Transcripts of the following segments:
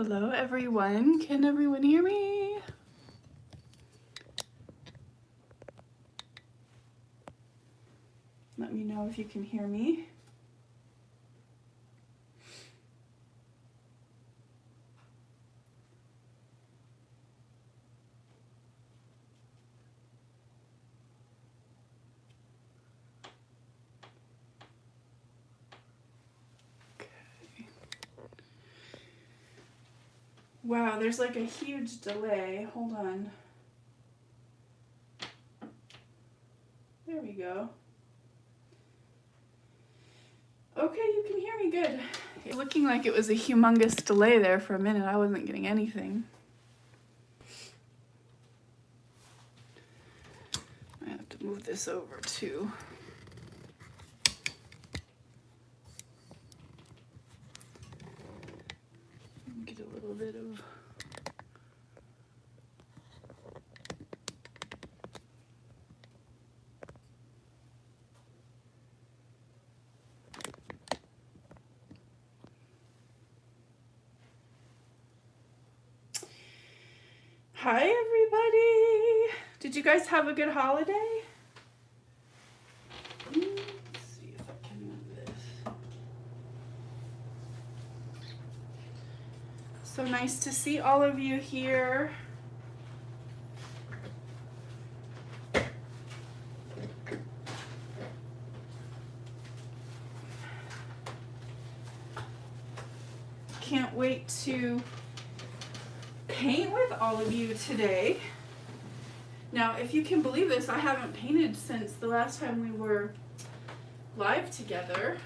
Hello everyone, can everyone hear me? Let me know if you can hear me. Wow, there's like a huge delay. Hold on. There we go. Okay, you can hear me good. It's looking like it was a humongous delay there for a minute. I wasn't getting anything. I have to move this over too. Get a little bit of... Hi everybody! Did you guys have a good holiday? Let's see if I can move this. So nice to see all of you here. Can't wait to paint with all of you today. Now, if you can believe this, I haven't painted since the last time we were live together.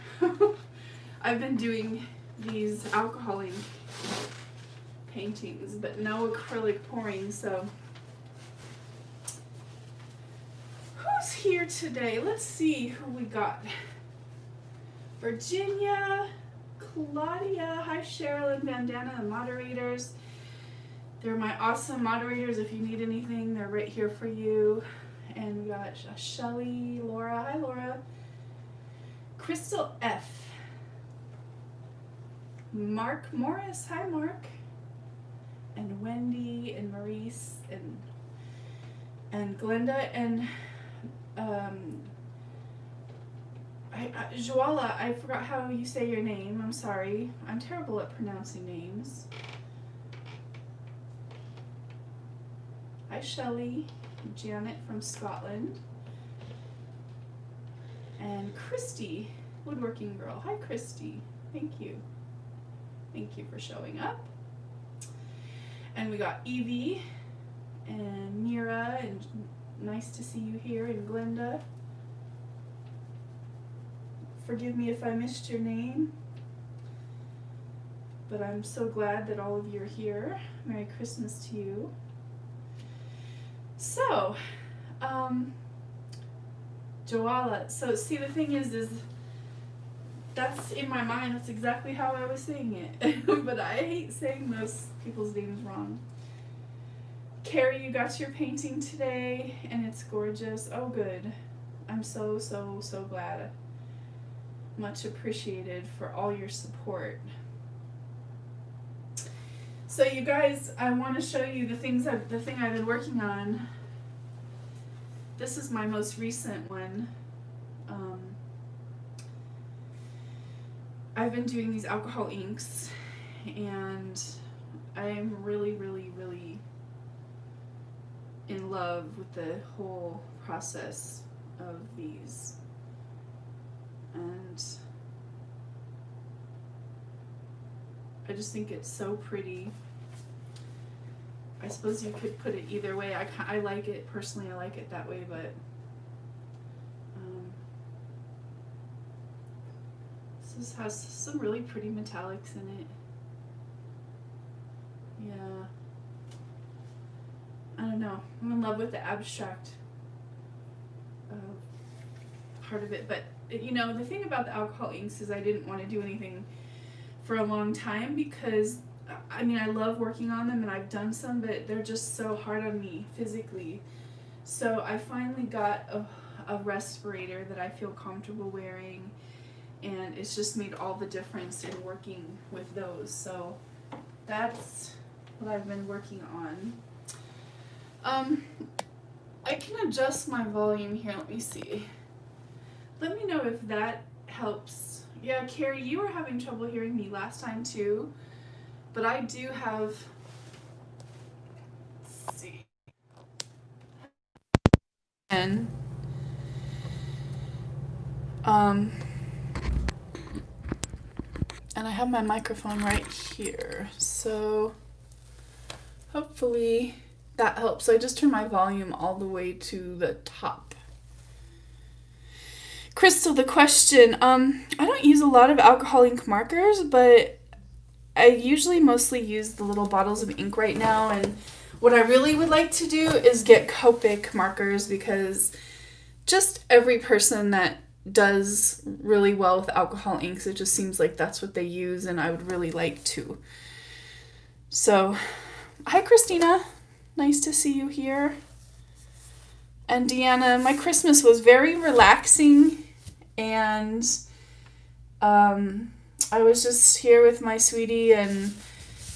I've been doing these alcohol ink paintings, but no acrylic pouring, so. Who's here today? Let's see who we got. Virginia, Claudia, hi Cheryl and Bandana, the moderators. They're my awesome moderators. If you need anything, they're right here for you. And we got Shelly, Laura, hi Laura. Crystal F. Mark Morris, hi Mark. And Wendy and Maurice and Glenda and Joala, I forgot how you say your name. I'm sorry. I'm terrible at pronouncing names. Hi Shelley, Janet from Scotland, and Christy, woodworking girl. Hi Christy, thank you. Thank you for showing up. And we got Evie and Mira, and nice to see you here, and Glenda. Forgive me if I missed your name, but I'm so glad that all of you are here. Merry Christmas to you. So, Joala, so see the thing is that's in my mind, that's exactly how I was saying it, but I hate saying those people's names wrong. Carrie, you got your painting today, and it's gorgeous. Oh good, I'm so glad. Much appreciated for all your support. So you guys, I want to show you the thing I've been working on. This is my most recent one. I've been doing these alcohol inks, and I am really in love with the whole process of these. And I just think it's so pretty. I suppose you could put it either way. I like it, personally I like it that way, but this has some really pretty metallics in it. Yeah. I don't know. I'm in love with the abstract part of it, but you know, the thing about the alcohol inks is I didn't want to do anything for a long time because I mean, I love working on them and I've done some, but they're just so hard on me physically. So I finally got a respirator that I feel comfortable wearing, and it's just made all the difference in working with those. So that's what I've been working on. I can adjust my volume here. Let me see. Let me know if that helps. Yeah, Carrie, you were having trouble hearing me last time too, but I do have. Let's see. And and I have my microphone right here, so hopefully that helps. So I just turned my volume all the way to the top. Crystal, the question, I don't use a lot of alcohol ink markers, but I usually mostly use the little bottles of ink right now, and what I really would like to do is get Copic markers, because just every person that does really well with alcohol inks, it just seems like that's what they use, and I would really like to. So, hi Christina, nice to see you here. And Deanna, my Christmas was very relaxing, and I was just here with my sweetie and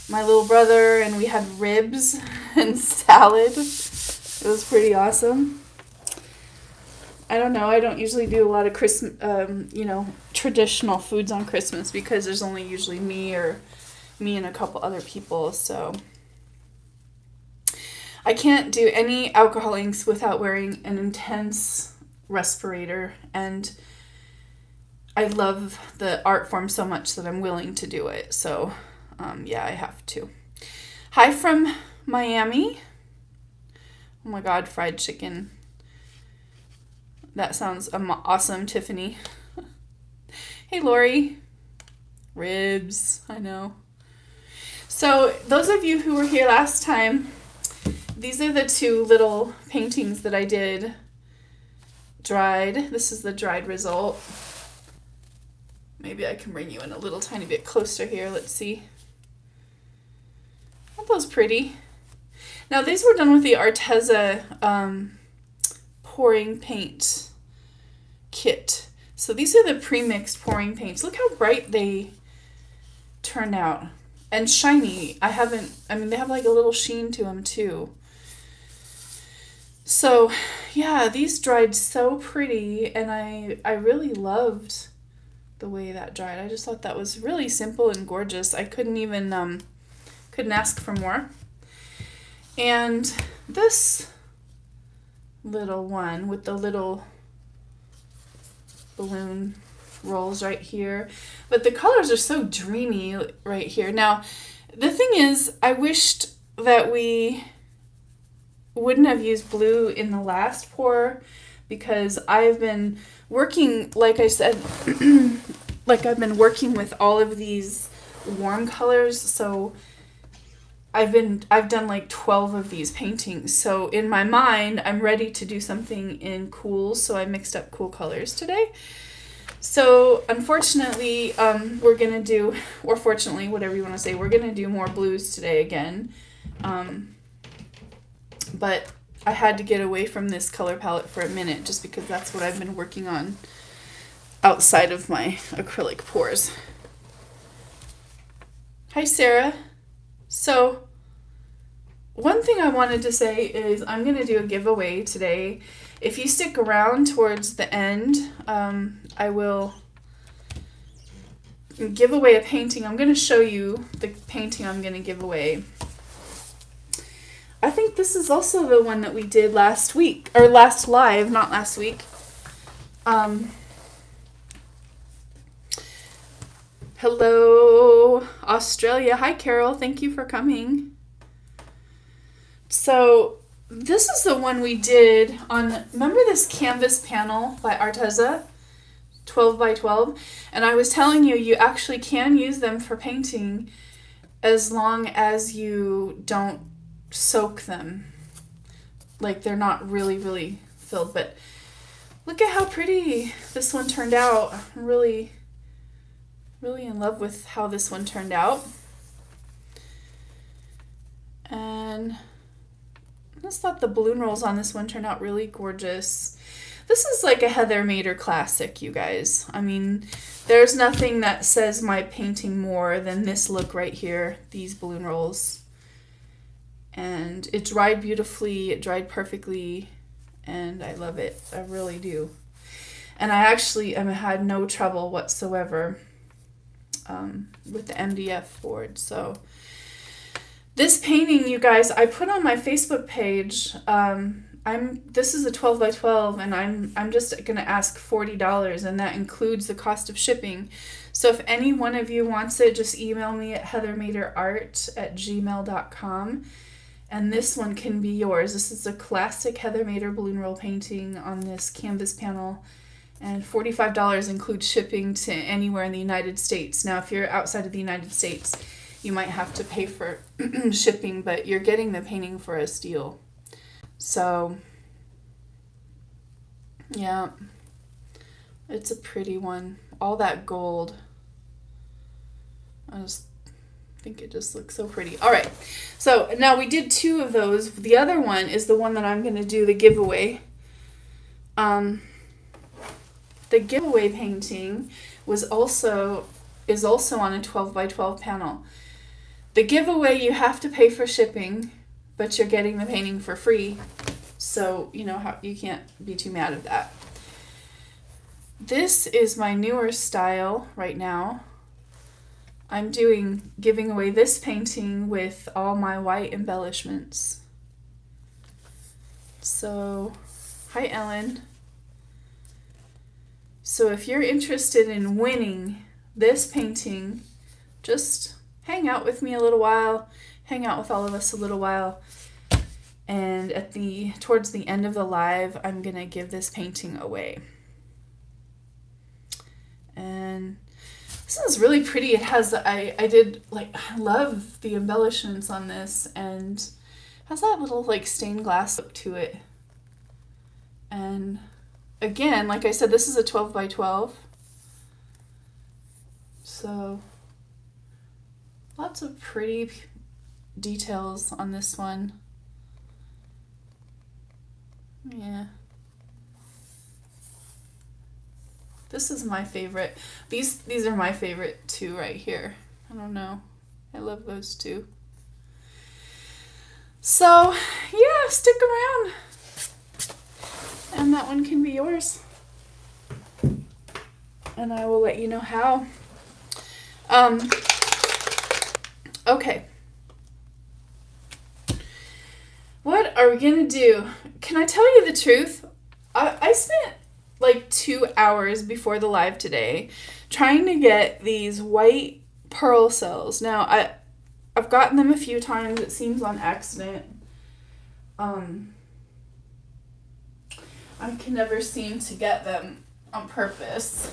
my little brother, and we had ribs and salad. It was pretty awesome. I don't know, I don't usually do a lot of Christmas, traditional foods on Christmas, because there's only usually me and a couple other people, so I can't do any alcohol inks without wearing an intense respirator, and I love the art form so much that I'm willing to do it, so yeah, I have to. Hi from Miami. Oh my god, fried chicken. That sounds awesome, Tiffany. Hey, Lori. Ribs, I know. So, those of you who were here last time, these are the two little paintings that I did dried. This is the dried result. Maybe I can bring you in a little tiny bit closer here. Let's see. Aren't those pretty? Now, these were done with the Arteza pouring paint kit. So these are the pre-mixed pouring paints. Look how bright they turned out. And shiny. They have like a little sheen to them too. So, yeah, these dried so pretty, and I really loved the way that dried. I just thought that was really simple and gorgeous. I couldn't ask for more. And this little one with the little balloon rolls right here, but the colors are so dreamy right here. Now, the thing is, I wished that we wouldn't have used blue in the last pour, because I've been working, like I said, I've been working with all of these warm colors, so I've done like 12 of these paintings. So in my mind, I'm ready to do something in cool, so I mixed up cool colors today. So unfortunately, we're going to do, or fortunately, whatever you want to say, we're going to do more blues today again. But I had to get away from this color palette for a minute, just because that's what I've been working on outside of my acrylic pours. Hi, Sarah. So, one thing I wanted to say is I'm going to do a giveaway today. If you stick around towards the end, I will give away a painting. I'm going to show you the painting I'm going to give away. I think this is also the one that we did last week, or last live, not last week. Hello, Australia. Hi, Carol. Thank you for coming. So, this is the one we did on, remember this canvas panel by Arteza? 12 by 12? And I was telling you, you actually can use them for painting as long as you don't soak them. Like, they're not really, really filled. But look at how pretty this one turned out. I'm really in love with how this one turned out. And I just thought the balloon rolls on this one turned out really gorgeous. This is like a Heather Mader classic, you guys. I mean, there's nothing that says my painting more than this look right here, these balloon rolls. And it dried beautifully, it dried perfectly, and I love it. I really do. And I actually had no trouble whatsoever with the MDF board. So this painting, you guys, I put on my Facebook page. This is a 12 by 12, and I'm just gonna ask $40, and that includes the cost of shipping. So if any one of you wants it, just email me at heathermaderart@gmail.com, and this one can be yours. This is a classic Heather Mader balloon roll painting on this canvas panel, and $45 includes shipping to anywhere in the United States. Now, if you're outside of the United States, you might have to pay for shipping, but you're getting the painting for a steal. So, yeah, it's a pretty one. All that gold. I just think it just looks so pretty. All right, so now we did 2 of those. The other one is the one that I'm going to do, the giveaway. The giveaway painting is also on a 12 by 12 panel. The giveaway, you have to pay for shipping, but you're getting the painting for free, so you know how you can't be too mad at that. This is my newer style right now. I'm giving away this painting with all my white embellishments. So, hi Ellen. So if you're interested in winning this painting, just hang out with me a little while. Hang out with all of us a little while, and towards the end of the live, I'm gonna give this painting away. And this is really pretty. It has I love the embellishments on this, and has that little like stained glass look to it. And again, like I said, this is a 12 by 12. So lots of pretty details on this one. Yeah. This is my favorite. These are my favorite 2 right here. I don't know. I love those 2. So, yeah, stick around. And that one can be yours. And I will let you know how. Okay. What are we gonna do? Can I tell you the truth? I spent like 2 hours before the live today trying to get these white pearl cells. Now, I've gotten them a few times, it seems on accident. I can never seem to get them on purpose.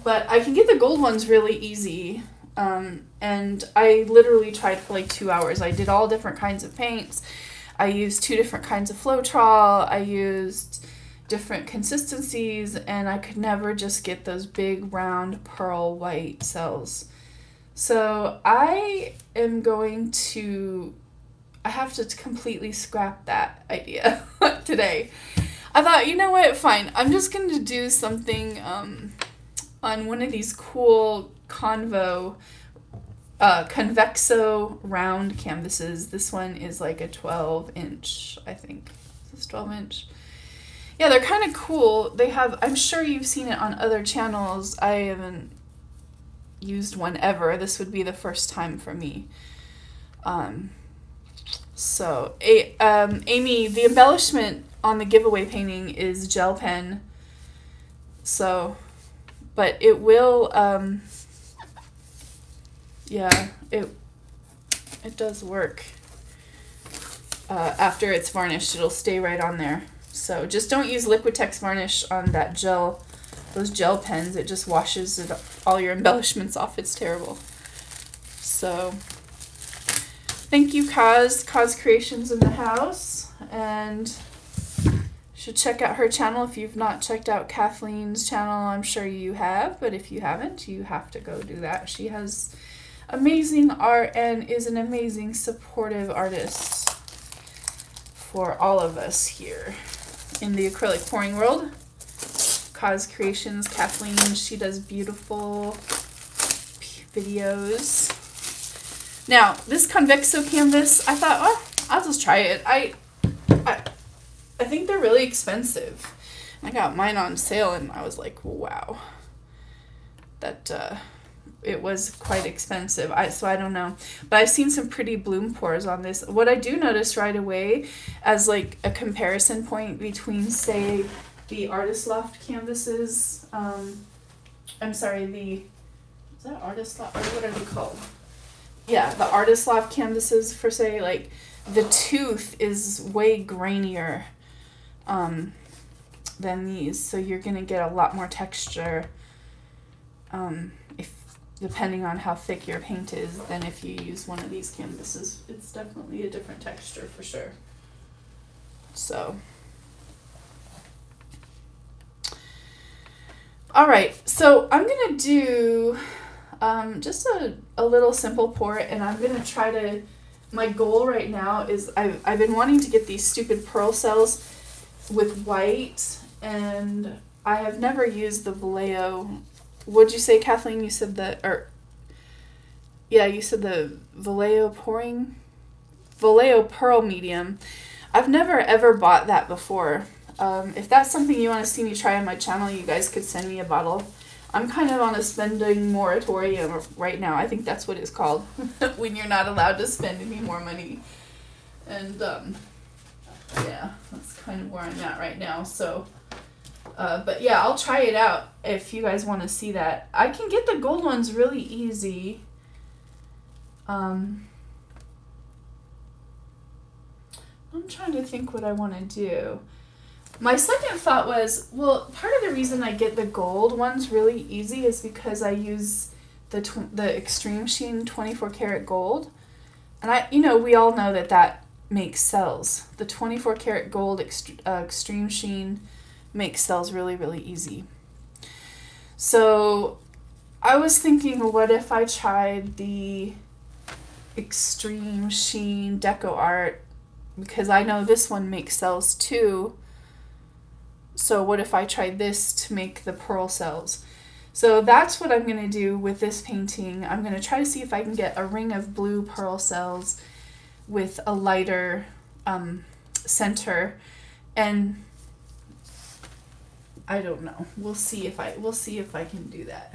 But I can get the gold ones really easy. And I literally tried for like 2 hours. I did all different kinds of paints. I used 2 different kinds of Floetrol. I used different consistencies, and I could never just get those big round pearl white cells. So I have to completely scrap that idea today. I thought, you know what, fine. I'm just going to do something on one of these cool convexo round canvases. This one is like a 12-inch, I think. Is this 12-inch? Yeah, they're kind of cool. I'm sure you've seen it on other channels. I haven't used one ever. This would be the first time for me. So, Amy, the embellishment on the giveaway painting is gel pen. So, but it will, yeah, it does work. After it's varnished, it'll stay right on there. So just don't use Liquitex varnish on that gel, those gel pens. It just washes all your embellishments off. It's terrible. So thank you, Kaz Creations in the house. And you should check out her channel if you've not checked out Kathleen's channel. I'm sure you have, but if you haven't, you have to go do that. She has amazing art and is an amazing supportive artist for all of us here. in the acrylic pouring world. Cause Creations, Kathleen, she does beautiful videos. Now, this Convexo canvas, I thought, oh, I'll just try it. I think they're really expensive. I got mine on sale and I was like, wow, that it was quite expensive. So I don't know, but I've seen some pretty bloom pours on this. What I do notice right away as like a comparison point between, say, the Artist Loft canvases, is that Artist Loft, or what are they called? Yeah, the Artist Loft canvases, for say, like, the tooth is way grainier than these, so you're gonna get a lot more texture, if depending on how thick your paint is, than if you use one of these canvases. It's definitely a different texture for sure. So, all right, so I'm gonna do just a little simple pour, and I'm gonna try to, my goal right now is I've been wanting to get these stupid pearl cells with white, and I have never used the Vallejo. What'd you say, Kathleen? You said you said the Vallejo Pearl Medium. I've never ever bought that before. If that's something you want to see me try on my channel, you guys could send me a bottle. I'm kind of on a spending moratorium right now. I think that's what it's called when you're not allowed to spend any more money. And yeah, that's kind of where I'm at right now. So, but yeah, I'll try it out if you guys want to see that. I can get the gold ones really easy. I'm trying to think what I want to do. My second thought was, well, part of the reason I get the gold ones really easy is because I use the Extreme Sheen 24 karat gold. And we all know that makes cells. The 24 karat gold Extreme Sheen makes cells really, really easy. So I was thinking, what if I tried the Extreme Sheen Deco Art, because I know this one makes cells too. So what if I tried this to make the pearl cells? So that's what I'm going to do with this painting. I'm going to try to see if I can get a ring of blue pearl cells with a lighter center, and I don't know. We'll see if I can do that.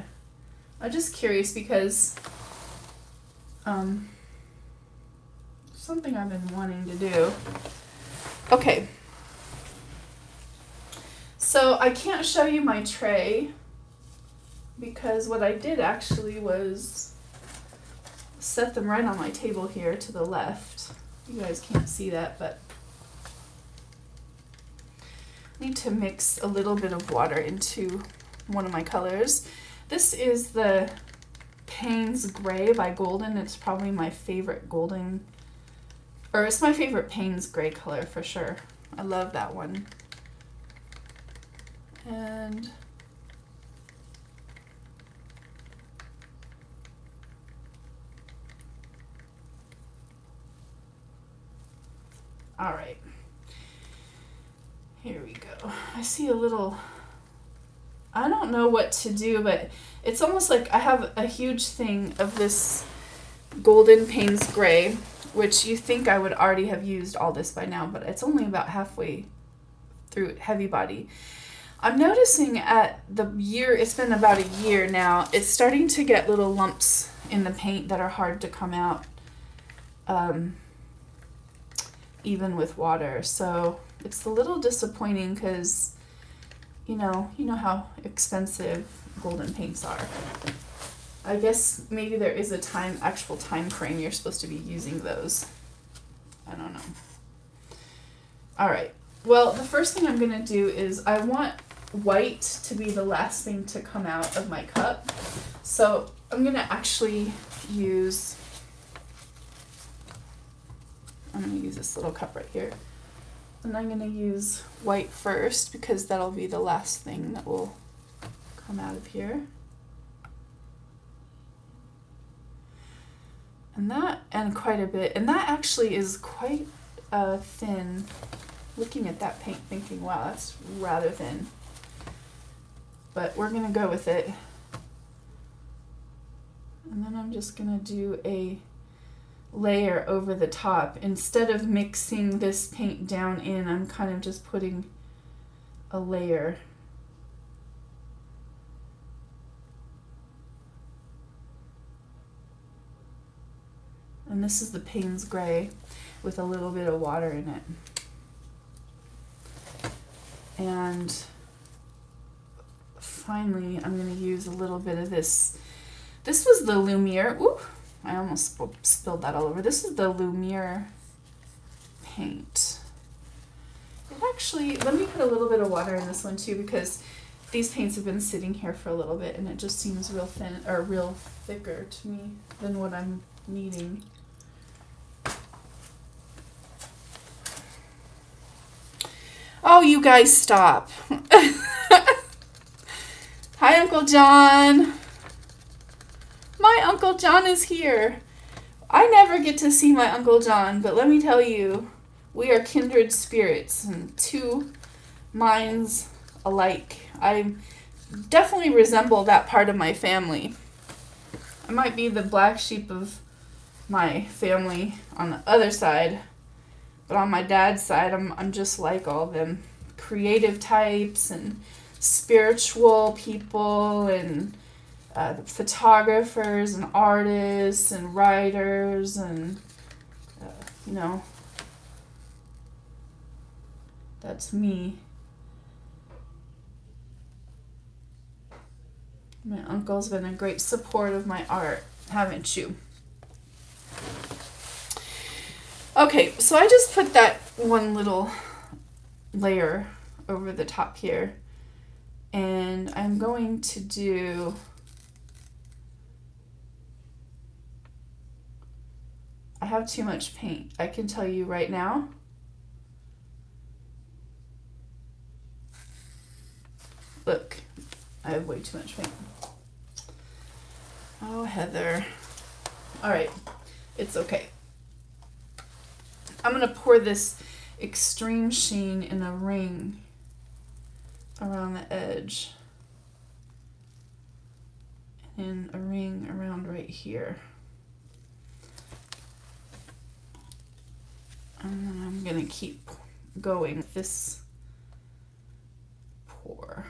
I'm just curious because something I've been wanting to do. Okay. So I can't show you my tray because what I did actually was set them right on my table here to the left. You guys can't see that, but I need to mix a little bit of water into one of my colors. This is the Payne's Gray by Golden. It's probably my favorite golden, or it's my favorite Payne's Gray color for sure. I love that one. And all right, here we go. I see a little, I don't know what to do, but it's almost like I have a huge thing of this Golden Payne's Gray, which you think I would already have used all this by now, but it's only about halfway through Heavy Body. I'm noticing at the year, it's been about a year now, it's starting to get little lumps in the paint that are hard to come out, even with water. So it's a little disappointing because, you know how expensive golden paints are. I guess maybe there is a actual time frame you're supposed to be using those. I don't know. All right. Well, the first thing I'm going to do is I want white to be the last thing to come out of my cup. So I'm going to actually use, I'm going to use this little cup right here. And I'm going to use white first because that'll be the last thing that will come out of here. And quite a bit. And that actually is quite thin. looking at that paint thinking, wow, that's rather thin. But we're going to go with it. And then I'm just going to do a layer over the top. Instead of mixing this paint down in, I'm kind of just putting a layer. And this is the Payne's Gray with a little bit of water in it. And finally, I'm going to use a little bit of this. This was the Lumiere. Ooh, I almost spilled that all over. This is the Lumiere paint. It actually, let me put a little bit of water in this one too, because these paints have been sitting here for a little bit and it just seems real thin, or real thicker to me than what I'm needing. Oh, you guys stop. Hi, Uncle John. My Uncle John is here. I never get to see my Uncle John, but let me tell you, we are kindred spirits and two minds alike. I definitely resemble that part of my family. I might be the black sheep of my family on the other side, but on my dad's side, I'm just like all them creative types and spiritual people and photographers and artists and writers and, you know, that's me. My uncle's been a great support of my art, haven't you? Okay, so I just put that one little layer over the top here, and I'm going to do I have too much paint. I can tell you right now. Look, I have way too much paint. Oh, Heather. All right, it's okay. I'm going to pour this extreme sheen in a ring around the edge and a ring around right here. And then I'm going to keep going with this pour.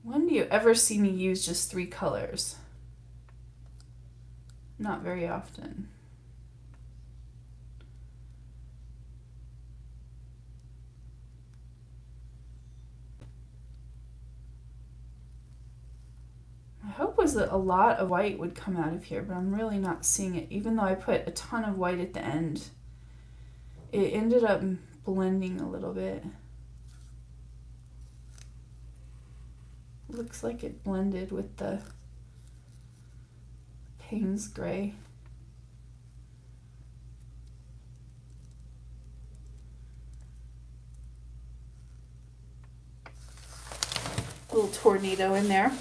When do you ever see me use just 3 colors? Not very often. My hope was that a lot of white would come out of here, but I'm really not seeing it. Even though I put a ton of white at the end, it ended up blending a little bit. Looks like it blended with the Payne's Gray. Little tornado in there.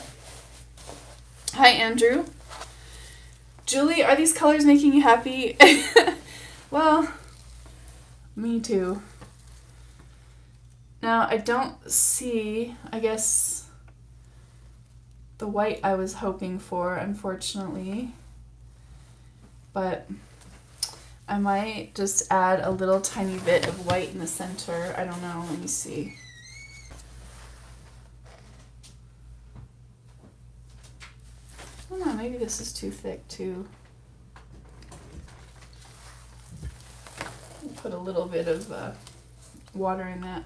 Hi, Andrew. Julie, are these colors making you happy? Well, me too. Now, I don't see, I guess, the white I was hoping for, unfortunately. But I might just add a little tiny bit of white in the center. I don't know. Let me see. I don't know. Maybe this is too thick, too. I'll put a little bit of water in that.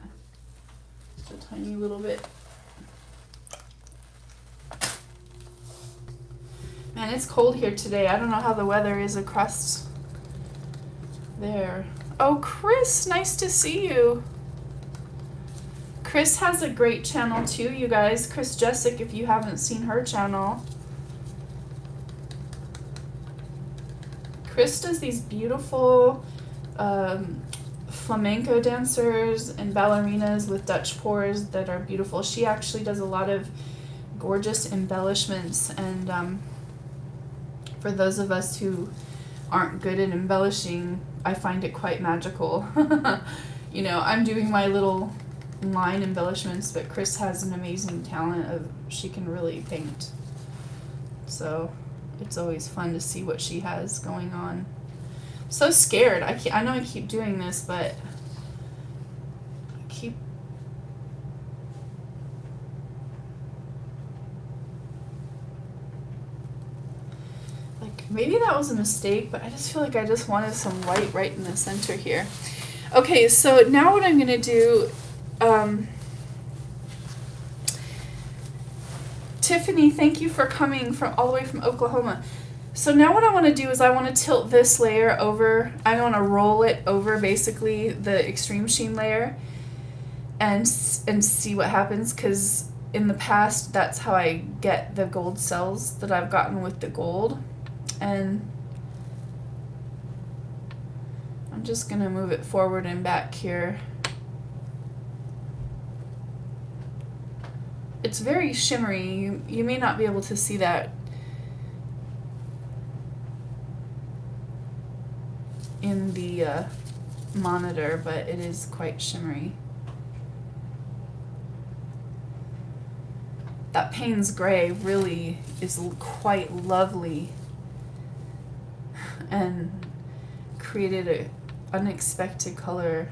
Just a tiny little bit. Man, it's cold here today. I don't know how the weather is across there. Oh, Chris, nice to see you. Chris has a great channel too, you guys. Chris Jessic, if you haven't seen her channel. Chris does these beautiful flamenco dancers and ballerinas with Dutch pours that are beautiful. She actually does a lot of gorgeous embellishments, and For those of us who aren't good at embellishing, I find it quite magical. You know, I'm doing my little line embellishments, but Chris has an amazing talent of, she can really paint. So it's always fun to see what she has going on. So scared. I know I keep doing this, but I keep like, maybe that was a mistake, but I just feel like I just wanted some white right in the center here. Okay, so now what I'm gonna do, Tiffany, thank you for coming from all the way from Oklahoma. So now what I want to do is I want to tilt this layer over. I want to roll it over basically the extreme sheen layer and see what happens, because in the past that's how I get the gold cells that I've gotten with the gold. And I'm just going to move it forward and back here. It's very shimmery. You may not be able to see that in the monitor, but it is quite shimmery. That Payne's gray really is quite lovely and created an unexpected color.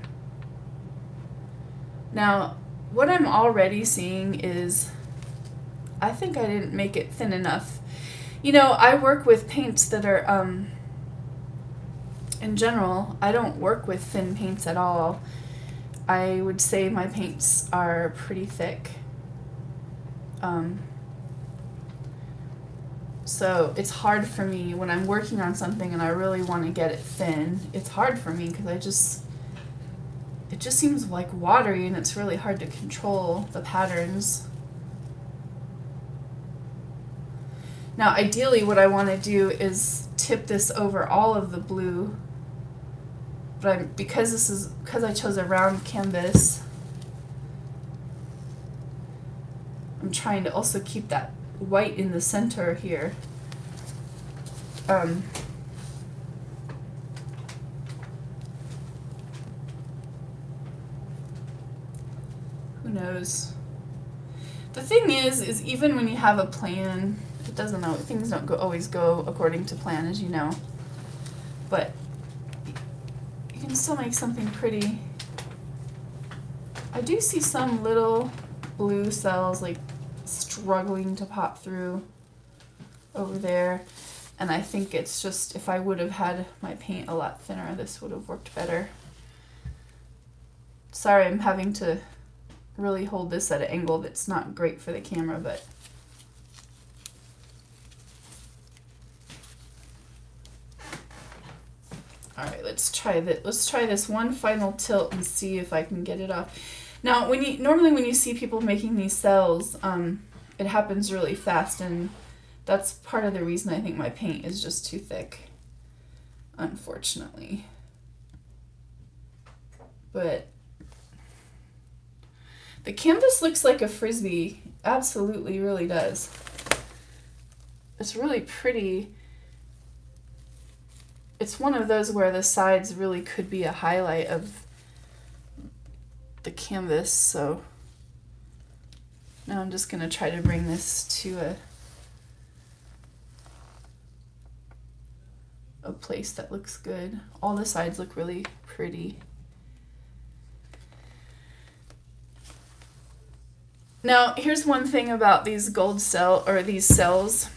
Now, what I'm already seeing is, I think I didn't make it thin enough. You know, I work with paints that are, in general, I don't work with thin paints at all. I would say my paints are pretty thick. So it's hard for me when I'm working on something and I really want to get it thin. It's hard for me because it just seems like watery, and it's really hard to control the patterns. Now, ideally, what I want to do is tip this over all of the blue, but because I chose a round canvas, I'm trying to also keep that white in the center here. Who knows? The thing is even when you have a plan, it doesn't know, things don't always go according to plan, as you know. But you can still make something pretty. I do see some little blue cells like struggling to pop through over there, and I think it's just, if I would have had my paint a lot thinner, this would have worked better. Sorry, I'm having to really hold this at an angle that's not great for the camera, but all right, let's try that. Let's try this one final tilt and see if I can get it off. Now, normally when you see people making these cells, it happens really fast, and that's part of the reason I think my paint is just too thick, unfortunately. But the canvas looks like a frisbee. Absolutely, really does. It's really pretty. It's one of those where the sides really could be a highlight of the canvas. So now I'm just going to try to bring this to a place that looks good. All the sides look really pretty. Now, here's one thing about these these cells.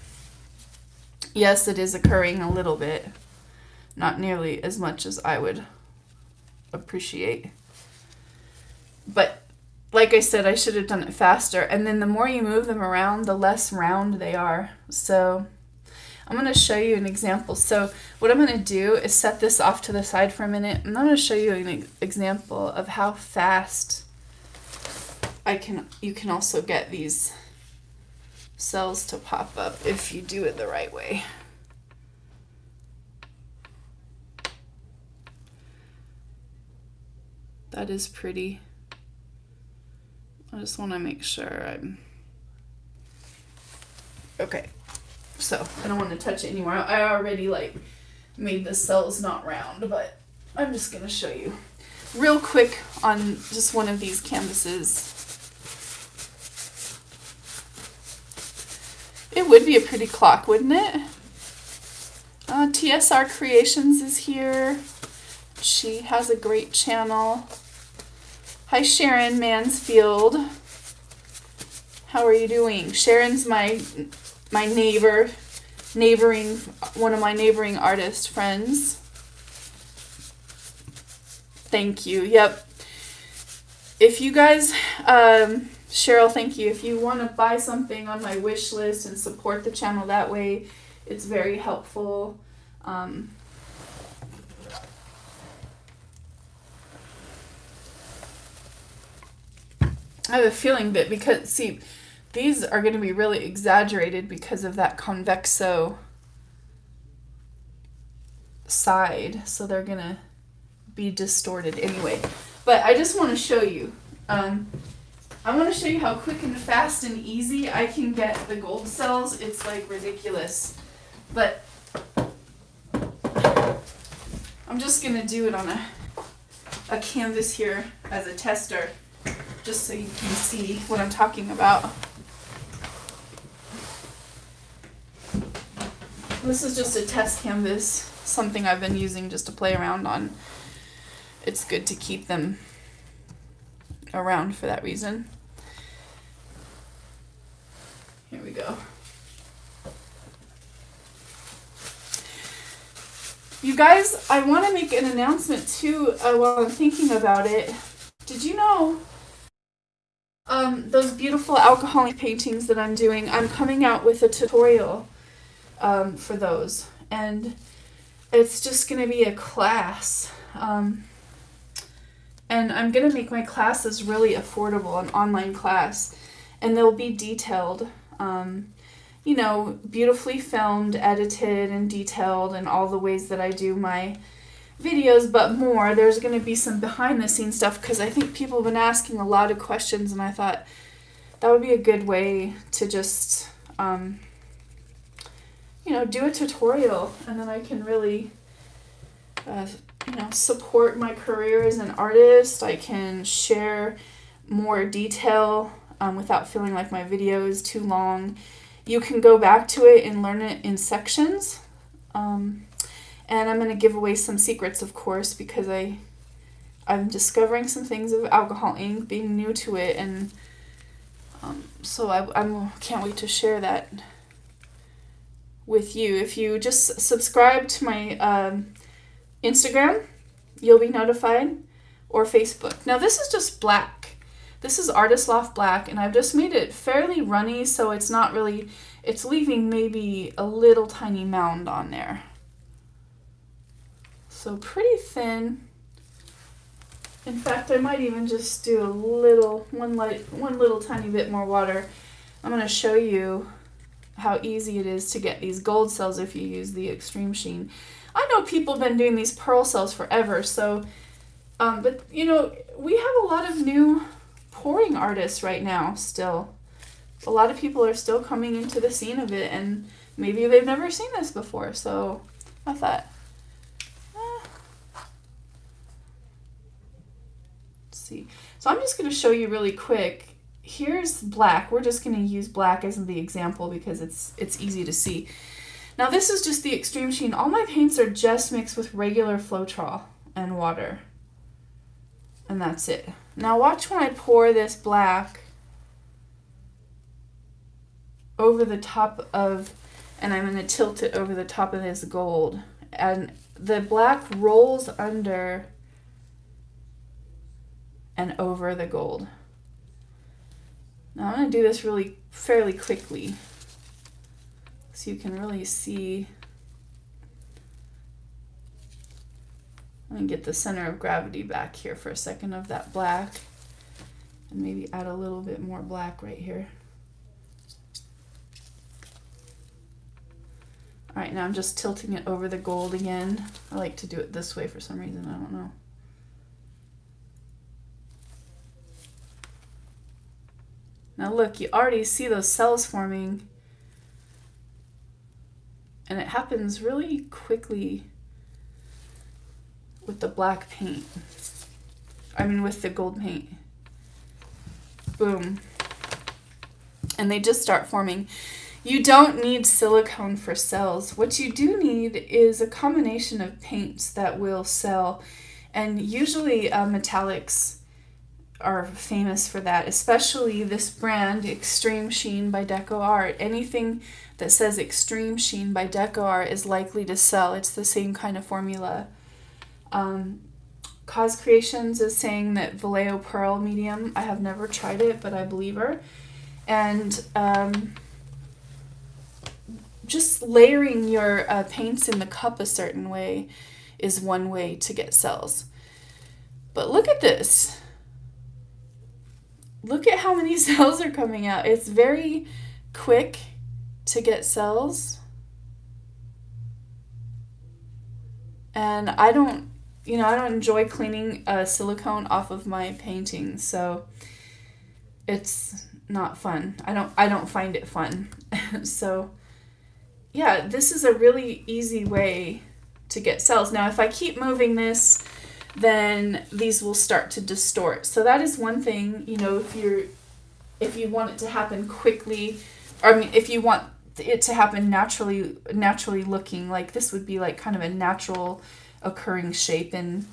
Yes, it is occurring a little bit. Not nearly as much as I would appreciate. But like I said, I should have done it faster. And then the more you move them around, the less round they are. So I'm going to show you an example. So what I'm going to do is set this off to the side for a minute, and I'm going to show you an example of how fast you can also get these cells to pop up if you do it the right way. That is pretty. I just want to make sure I'm okay. so I don't want to touch it anymore. I already like made the cells not round, but I'm just going to show you real quick on just one of these canvases. It would be a pretty clock, wouldn't it? TSR Creations is here. She has a great channel. Hi, Sharon Mansfield. How are you doing? Sharon's my one of my neighboring artist friends. Thank you. Yep. If you guys, Cheryl, thank you. If you want to buy something on my wish list and support the channel that way, it's very helpful. I have a feeling that because, see, these are going to be really exaggerated because of that convexo side, so they're going to be distorted anyway. But I just want to show you. I want to show you how quick and fast and easy I can get the gold cells. It's like ridiculous. But I'm just going to do it on a canvas here as a tester, just so you can see what I'm talking about. This is just a test canvas, something I've been using just to play around on. It's good to keep them around for that reason. Here we go. You guys, I want to make an announcement too while I'm thinking about it. Did you know those beautiful alcohol paintings that I'm doing, I'm coming out with a tutorial for those, and it's just going to be a class, and I'm going to make my classes really affordable, an online class, and they'll be detailed, you know, beautifully filmed, edited, and detailed, and all the ways that I do my videos, but more. There's going to be some behind the scenes stuff, because I think people have been asking a lot of questions, and I thought that would be a good way to just, you know, do a tutorial, and then I can really, you know, support my career as an artist. I can share more detail without feeling like my video is too long. You can go back to it and learn it in sections. And I'm going to give away some secrets, of course, because I'm discovering some things of alcohol ink, being new to it, and so I can't wait to share that with you. If you just subscribe to my Instagram, you'll be notified, or Facebook. Now this is just black. This is Artist Loft Black, and I've just made it fairly runny, so it's not really, it's leaving maybe a little tiny mound on there. So pretty thin. In fact, I might even just do one little tiny bit more water. I'm going to show you how easy it is to get these gold cells if you use the Extreme Sheen. I know people have been doing these pearl cells forever, so, but you know, we have a lot of new pouring artists right now still. A lot of people are still coming into the scene of it, and maybe they've never seen this before, so I thought, see. So I'm just going to show you really quick. Here's black. We're just going to use black as the example because it's easy to see. Now this is just the Extreme Sheen. All my paints are just mixed with regular Floetrol and water. And that's it. Now watch when I pour this black over the top of, and I'm going to tilt it over the top of this gold. And the black rolls under and over the gold. Now I'm going to do this really fairly quickly so you can really see. Let me get the center of gravity back here for a second of that black, and maybe add a little bit more black right here. All right, now I'm just tilting it over the gold again. I like to do it this way for some reason, I don't know. Now look, you already see those cells forming. And it happens really quickly with the black paint. I mean, with the gold paint. Boom. And they just start forming. You don't need silicone for cells. What you do need is a combination of paints that will sell. And usually metallics are famous for that, especially this brand, Extreme Sheen by Deco Art. Anything that says Extreme Sheen by Deco Art is likely to sell. It's the same kind of formula. Cause Creations is saying that Vallejo Pearl medium. I have never tried it, but I believe her. And just layering your paints in the cup a certain way is one way to get cells. But look at this. Look at how many cells are coming out. It's very quick to get cells. And I don't enjoy cleaning silicone off of my paintings, so it's not fun. I don't find it fun. So yeah, this is a really easy way to get cells. Now, if I keep moving this, then these will start to distort. So that is one thing, if you want it to happen quickly, or I mean, if you want it to happen naturally looking, like this would be like kind of a natural occurring shape in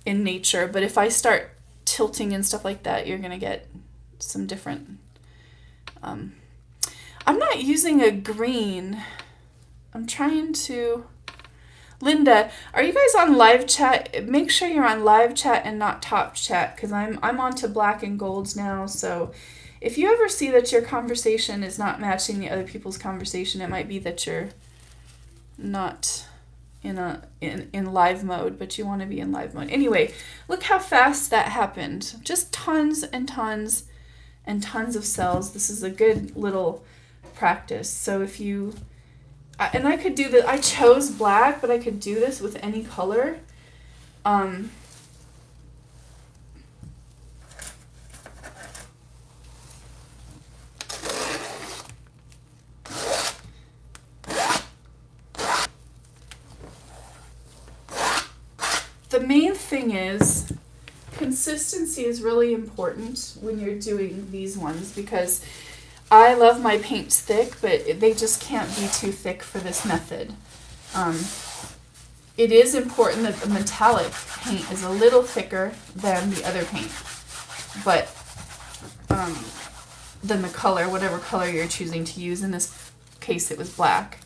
nature. But if I start tilting and stuff like that, you're gonna get some different. I'm not using a green. I'm trying to. Linda, are you guys on live chat? Make sure you're on live chat and not top chat, because I'm on to black and golds now. So if you ever see that your conversation is not matching the other people's conversation, it might be that you're not in live mode, but you want to be in live mode. Anyway, look how fast that happened. Just tons and tons and tons of cells. This is a good little practice. So if you, and I could do this, I chose black, but I could do this with any color. The main thing is consistency is really important when you're doing these ones, because I love my paints thick, but they just can't be too thick for this method. It is important that the metallic paint is a little thicker than the other paint, but than the color, whatever color you're choosing to use. In this case, it was black.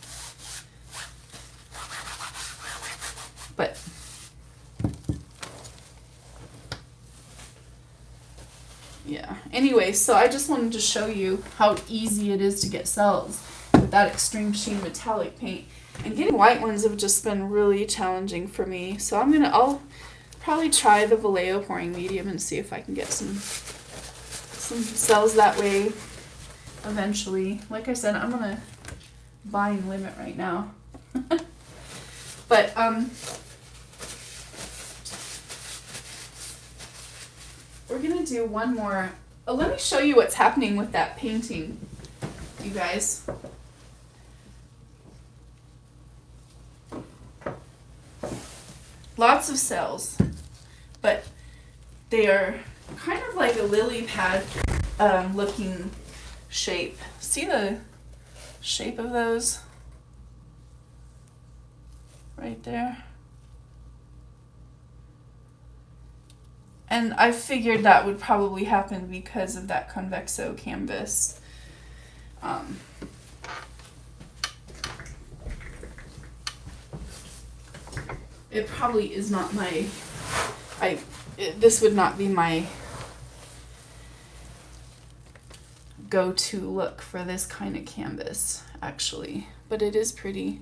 But yeah, anyway, so I just wanted to show you how easy it is to get cells with that Extreme Sheen metallic paint. And getting white ones have just been really challenging for me. So I'll probably try the Vallejo pouring medium and see if I can get some cells that way eventually. Like I said, I'm gonna buy and limit right now. But we're gonna do one more. Let me show you what's happening with that painting, you guys. Lots of cells, but they are kind of like a lily pad looking shape. See the shape of those right there? And I figured that would probably happen because of that convexo canvas. It probably is not my, this would not be my go-to look for this kind of canvas, actually, but it is pretty.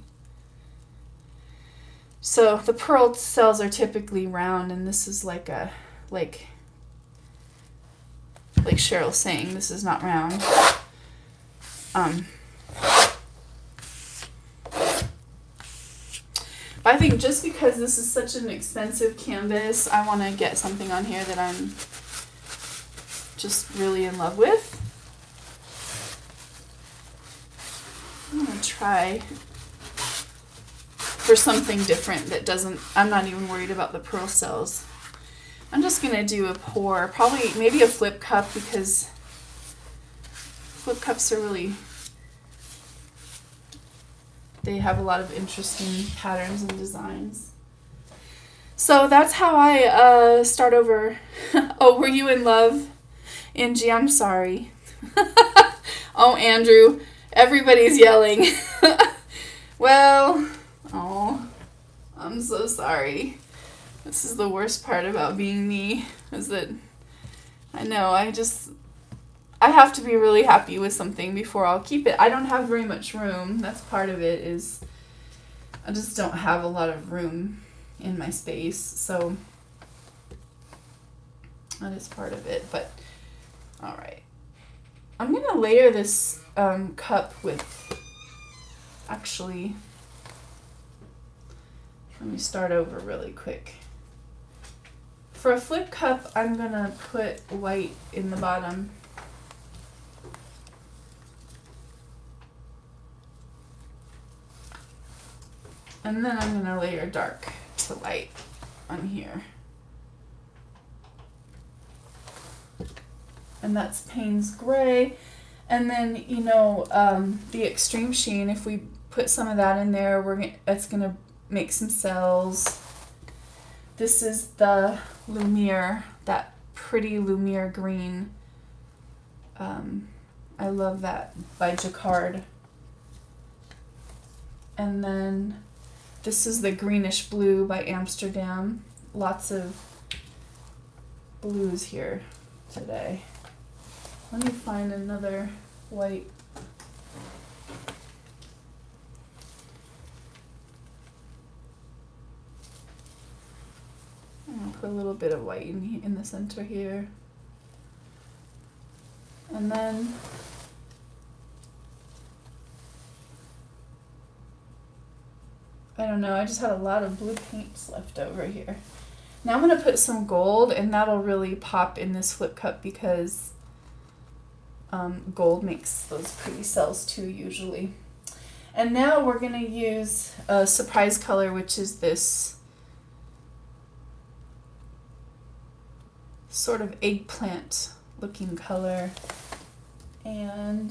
So the pearl cells are typically round, and this is like a, like Cheryl's saying, this is not round. I think just because this is such an expensive canvas, I want to get something on here that I'm just really in love with. I'm going to try for something different that doesn't, I'm not even worried about the pearl cells. I'm just going to do a pour, probably maybe a flip cup, because flip cups are really, they have a lot of interesting patterns and designs. So that's how I start over. Oh, were you in love? Angie, I'm sorry. Oh, Andrew, everybody's yelling. Well, oh, I'm so sorry. This is the worst part about being me, is that I know I have to be really happy with something before I'll keep it. I don't have very much room. That's part of it, is I just don't have a lot of room in my space. So that is part of it. But all right. I'm going to layer this cup with, actually, let me start over really quick. For a flip cup, I'm going to put white in the bottom. And then I'm going to layer dark to light on here. And that's Payne's Gray. And then, you know, the Extreme Sheen, if we put some of that in there, that's going to make some cells. This is the Lumiere, that pretty Lumiere green. I love that, by Jacquard. And then this is the Greenish Blue by Amsterdam. Lots of blues here today. Let me find another white. I'm going to put a little bit of white in the center here. And then I don't know, I just had a lot of blue paints left over here. Now I'm going to put some gold, and that'll really pop in this flip cup, because gold makes those pretty cells too, usually. And now we're going to use a surprise color, which is this sort of eggplant looking color, and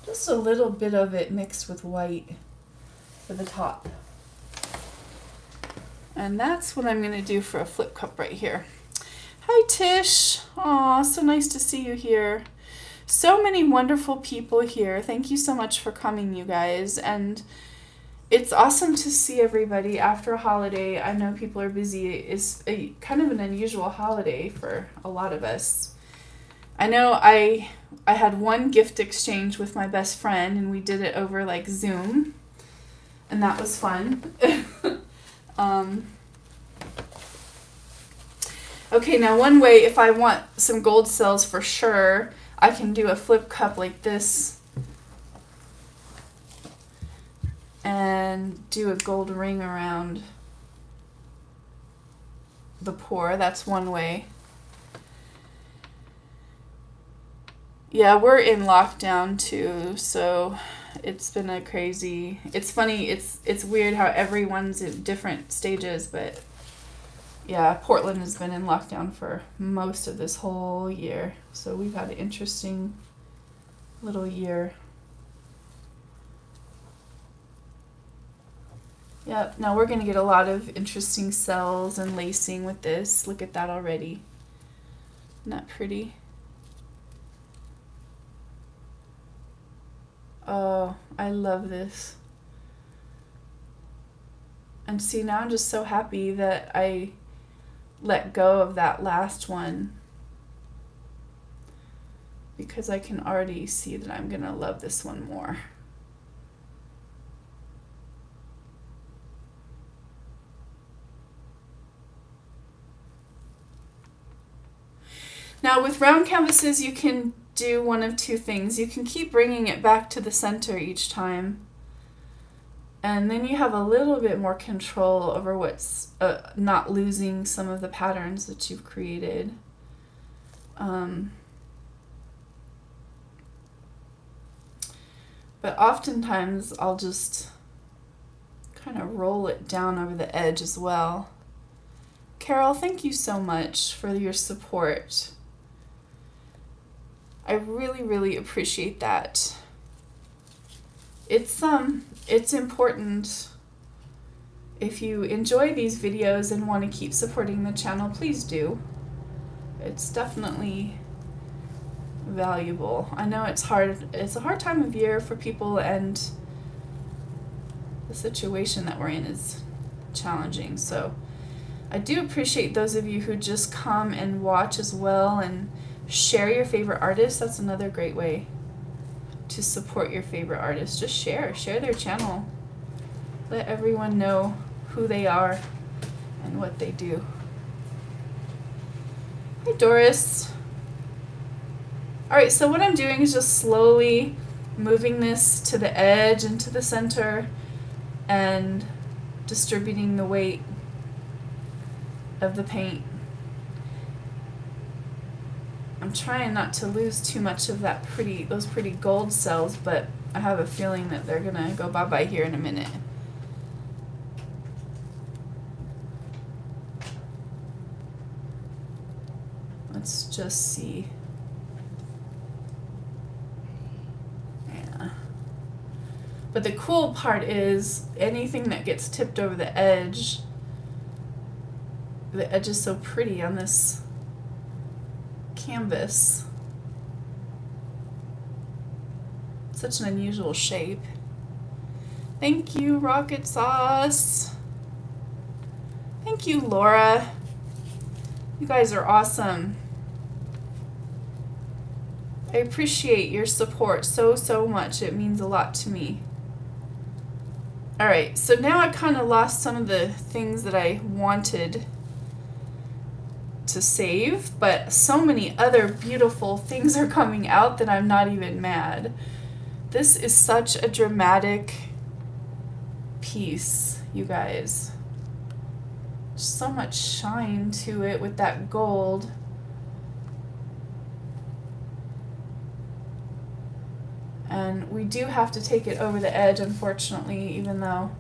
just a little bit of it mixed with white for the top. And that's what I'm going to do for a flip cup right here. Hi, Tish. Aw, so nice to see you here. So many wonderful people here. Thank you so much for coming, you guys. And it's awesome to see everybody after a holiday. I know people are busy. It's kind of an unusual holiday for a lot of us. I know I had one gift exchange with my best friend, and we did it over like Zoom, and that was fun. Okay, now one way, if I want some gold cells for sure, I can do a flip cup like this and do a gold ring around the pour. That's one way. Yeah, we're in lockdown too, so it's been a crazy, it's funny, it's weird how everyone's in different stages, but yeah, Portland has been in lockdown for most of this whole year, so we've had an interesting little year. Yep, now we're going to get a lot of interesting cells and lacing with this. Look at that already. Isn't that pretty? Oh, I love this. And see, now I'm just so happy that I let go of that last one, because I can already see that I'm going to love this one more. Now with round canvases, you can do one of two things. You can keep bringing it back to the center each time, and then you have a little bit more control over what's not losing some of the patterns that you've created. But oftentimes I'll just kind of roll it down over the edge as well. Carol, thank you so much for your support. I really, really appreciate that. It's important. If you enjoy these videos and want to keep supporting the channel, please do. It's definitely valuable. I know it's hard. It's a hard time of year for people, and the situation that we're in is challenging. So I do appreciate those of you who just come and watch as well and share your favorite artists. That's another great way to support your favorite artists. Just share their channel. Let everyone know who they are and what they do. Hi, Doris. All right, so what I'm doing is just slowly moving this to the edge and to the center and distributing the weight of the paint. I'm trying not to lose too much of those pretty gold cells, but I have a feeling that they're gonna go bye-bye here in a minute. Let's just see. Yeah. But the cool part is anything that gets tipped over the edge is so pretty on this canvas. Such an unusual shape. Thank you, Rocket Sauce. Thank you, Laura. You guys are awesome. I appreciate your support so much. It means a lot to me. All right, so now I kind of lost some of the things that I wanted to save, but so many other beautiful things are coming out that I'm not even mad. This is such a dramatic piece, you guys. So much shine to it with that gold. And we do have to take it over the edge, unfortunately, even though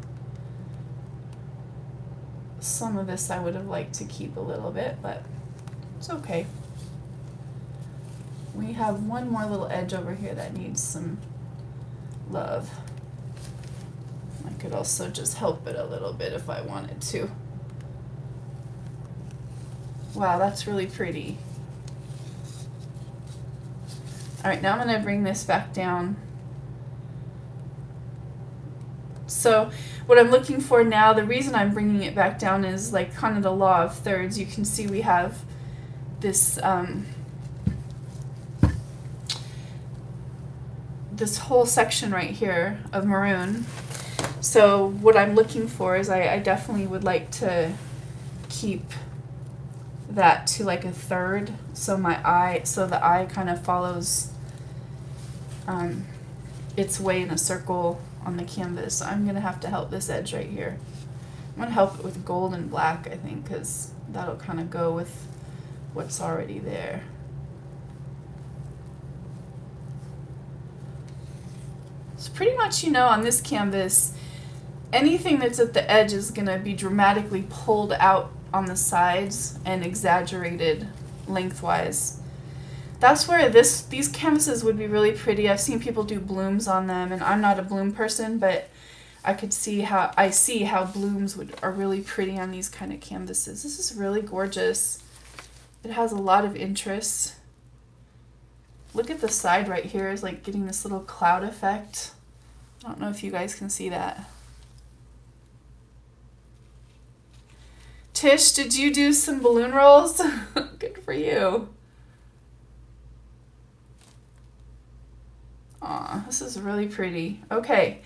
some of this I would have liked to keep a little bit, but it's okay. We have one more little edge over here that needs some love. I could also just help it a little bit if I wanted to. Wow, that's really pretty. All right, now I'm going to bring this back down. So what I'm looking for now, the reason I'm bringing it back down is like kind of the law of thirds. You can see we have this this whole section right here of maroon. So what I'm looking for is I definitely would like to keep that to like a third, so the eye kind of follows its way in a circle on the canvas. So I'm gonna have to help this edge right here. I'm gonna help it with gold and black, I think, because that'll kind of go with what's already there. So pretty much, you know, on this canvas, anything that's at the edge is gonna be dramatically pulled out on the sides and exaggerated lengthwise. That's where these canvases would be really pretty. I've seen people do blooms on them, and I'm not a bloom person, but I see how blooms are really pretty on these kind of canvases. This is really gorgeous. It has a lot of interest. Look at the side right here, is like getting this little cloud effect. I don't know if you guys can see that. Tish, did you do some balloon rolls? Good for you. Aw, this is really pretty. Okay,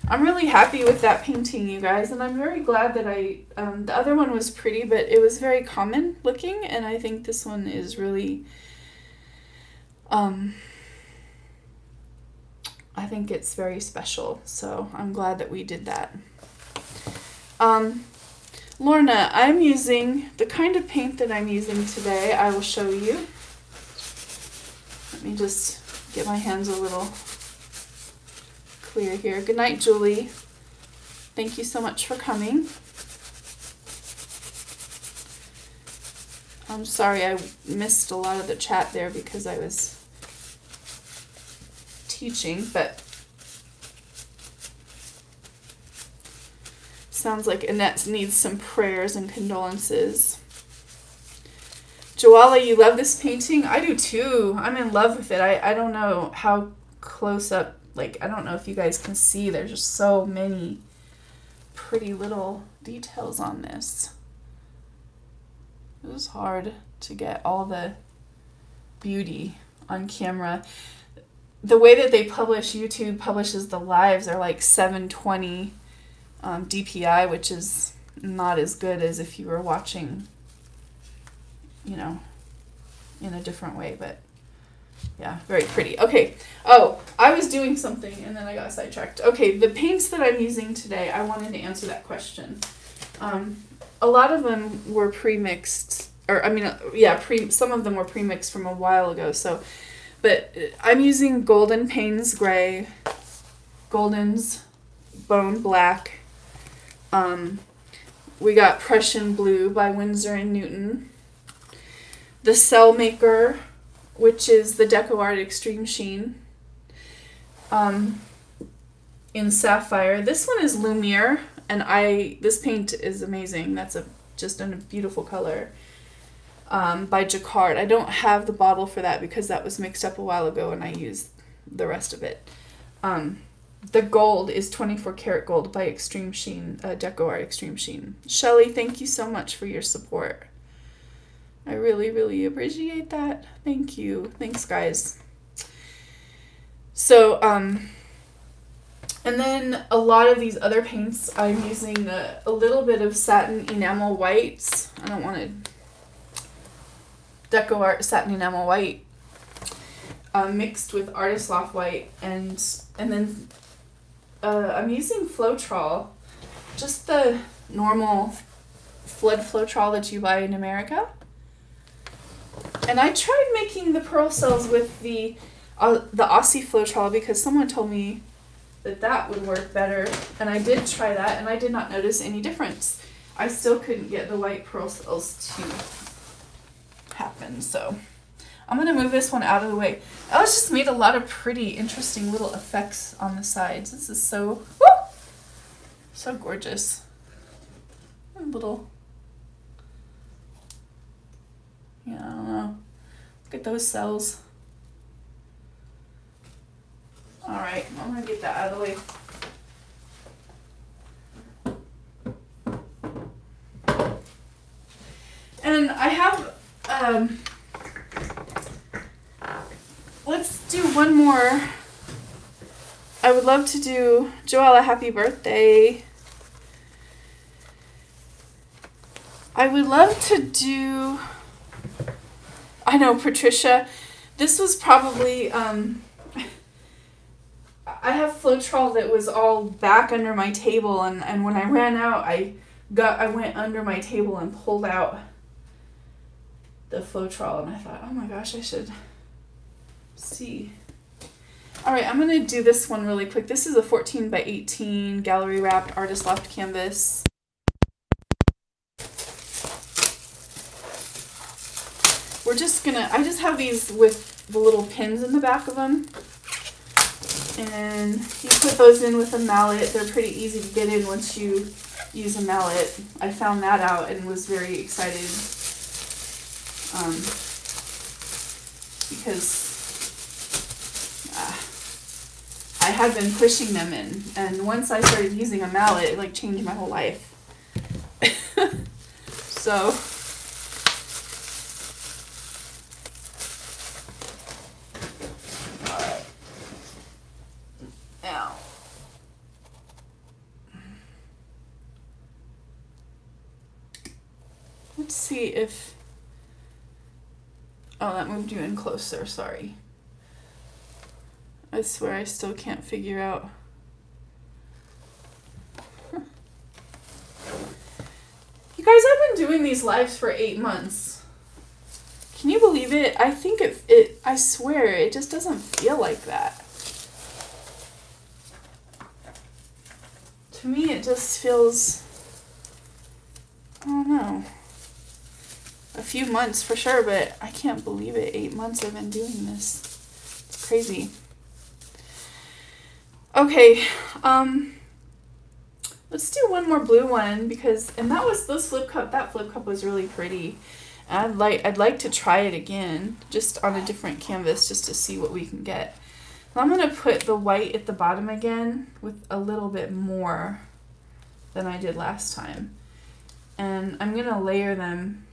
I'm really happy with that painting, you guys, and I'm very glad that the other one was pretty, but it was very common looking, and I think this one is really, I think it's very special, so I'm glad that we did that. Lorna, I'm using the kind of paint that I'm using today. I will show you. Let me just get my hands a little clear here. Good night, Julie. Thank you so much for coming. I'm sorry I missed a lot of the chat there because I was teaching, but sounds like Annette needs some prayers and condolences. Joala, you love this painting? I do too. I'm in love with it. I don't know how close up, like, I don't know if you guys can see. There's just so many pretty little details on this. It was hard to get all the beauty on camera. The way that they publish, YouTube publishes the lives are like 720 DPI, which is not as good as if you were watching, you know, in a different way, but yeah, very pretty. Okay. Oh, I was doing something and then I got sidetracked. Okay, the paints that I'm using today, I wanted to answer that question. A lot of them were pre-mixed, or I mean, yeah, some of them were pre-mixed from a while ago. So, but I'm using Golden Payne's Gray, Golden's Bone Black. We got Prussian Blue by Winsor & Newton. The Cell Maker, which is the Deco Art Extreme Sheen, in Sapphire. This one is Lumiere, and this paint is amazing. That's just a beautiful color, by Jacquard. I don't have the bottle for that because that was mixed up a while ago and I used the rest of it. The gold is 24 karat gold by Extreme Sheen, Deco Art Extreme Sheen. Shelly, thank you so much for your support. I really, really appreciate that. Thank you. Thanks, guys. So, and then a lot of these other paints, I'm using a little bit of satin enamel whites. I don't want to Deco Art satin enamel white, mixed with Artist Loft white, and then I'm using Floetrol, just the normal flood Floetrol that you buy in America. And I tried making the pearl cells with the Aussie Floetrol because someone told me that would work better, and I did try that and I did not notice any difference. I still couldn't get the white pearl cells to happen, so I'm gonna move this one out of the way. I just made a lot of pretty interesting little effects on the sides. This is so gorgeous. A little, yeah, I don't know. Look at those cells. All right, I'm gonna get that out of the way. And I have, let's do one more. I would love to do Joella, happy birthday. I would love to do, I know, Patricia, this was probably, I have Floetrol that was all back under my table, and when I ran out, I went under my table and pulled out the Floetrol, and I thought, oh my gosh, I should see. All right, I'm gonna do this one really quick. This is a 14 by 18 gallery wrapped Artist Loft canvas. We're just gonna, I just have these with the little pins in the back of them. And you put those in with a mallet. They're pretty easy to get in once you use a mallet. I found that out and was very excited because I had been pushing them in, and once I started using a mallet, it like changed my whole life. So let's see if, oh, that moved you in closer, sorry. I swear I still can't figure out. You guys, I've been doing these lives for 8 months. Can you believe it? I think I swear, it just doesn't feel like that. to me it just feels, I don't know, a few months for sure, but I can't believe it. 8 months I've been doing this. It's crazy. Okay, let's do one more blue one because, and that flip cup was really pretty. I'd like to try it again, just on a different canvas, just to see what we can get. I'm gonna put the white at the bottom again with a little bit more than I did last time, and I'm gonna layer them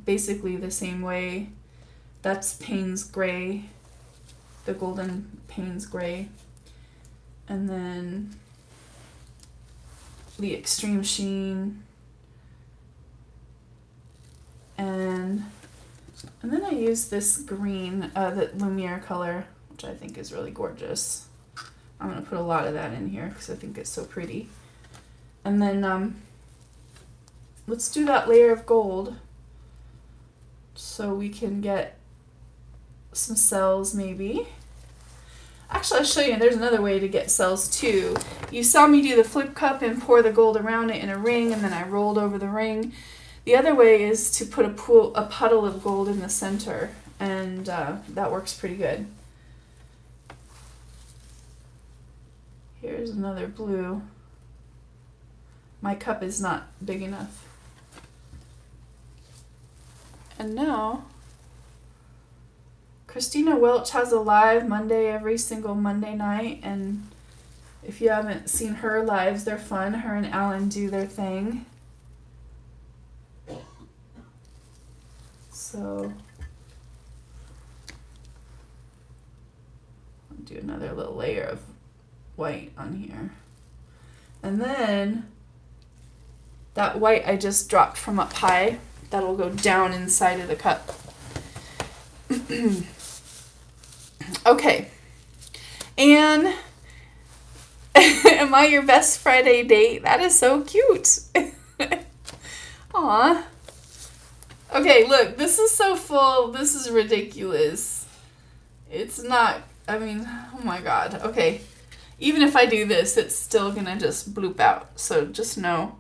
basically the same way. That's Payne's gray, the golden Payne's gray, and then the extreme sheen, and then I use this green, the Lumiere color, which I think is really gorgeous. I'm gonna put a lot of that in here because I think it's so pretty. And then let's do that layer of gold so we can get some cells maybe. Actually, I'll show you, there's another way to get cells too. You saw me do the flip cup and pour the gold around it in a ring, and then I rolled over the ring. The other way is to put a puddle of gold in the center, and that works pretty good. Here's another blue. My cup is not big enough. And now, Christina Welch has a live Monday every single Monday night, and if you haven't seen her lives, they're fun. Her and Alan do their thing. So, I'll do another little layer of white on here. And then, that white I just dropped from up high, that'll go down inside of the cup. Okay, and am I your best Friday date? That is so cute. Aw. Okay, look, this is so full. This is ridiculous. It's not, I mean, oh my god. Okay, even if I do this, it's still gonna just bloop out. So just know.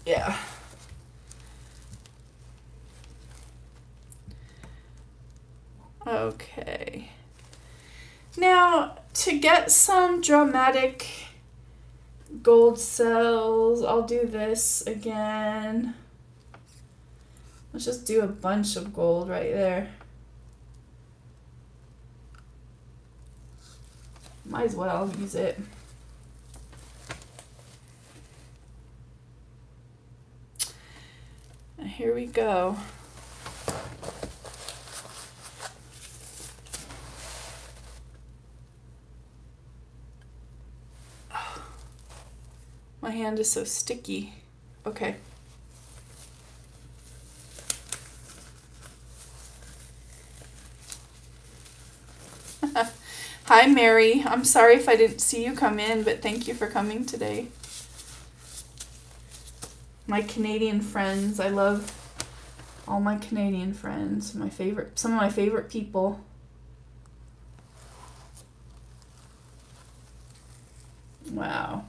Yeah. Okay. Now, to get some dramatic gold cells, I'll do this again. Let's just do a bunch of gold right there. Might as well use it. And here we go. My hand is so sticky. Okay. Hi, Mary. I'm sorry if I didn't see you come in, but thank you for coming today. My Canadian friends. I love all my Canadian friends. Some of my favorite people. Wow.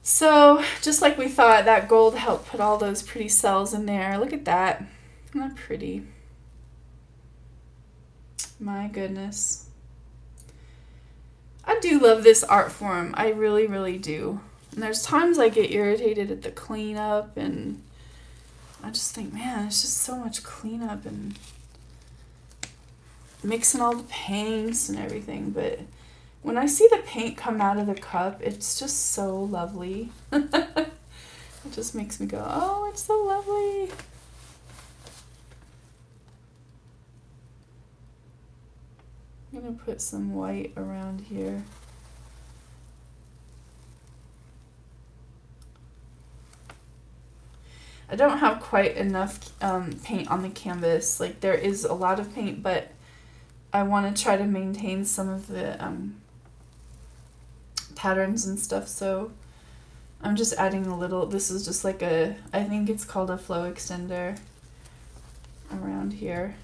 So, just like we thought, that gold helped put all those pretty cells in there. Look at that. Isn't that pretty? My goodness. I do love this art form. I really, really do. And there's times I get irritated at the cleanup, and I just think, man, it's just so much cleanup and mixing all the paints and everything, but when I see the paint come out of the cup, it's just so lovely. It just makes me go, oh, it's so lovely. I'm going to put some white around here. I don't have quite enough paint on the canvas. Like, there is a lot of paint, but I want to try to maintain some of the patterns and stuff, so I'm just adding a little. This is just like a, I think it's called a flow extender around here.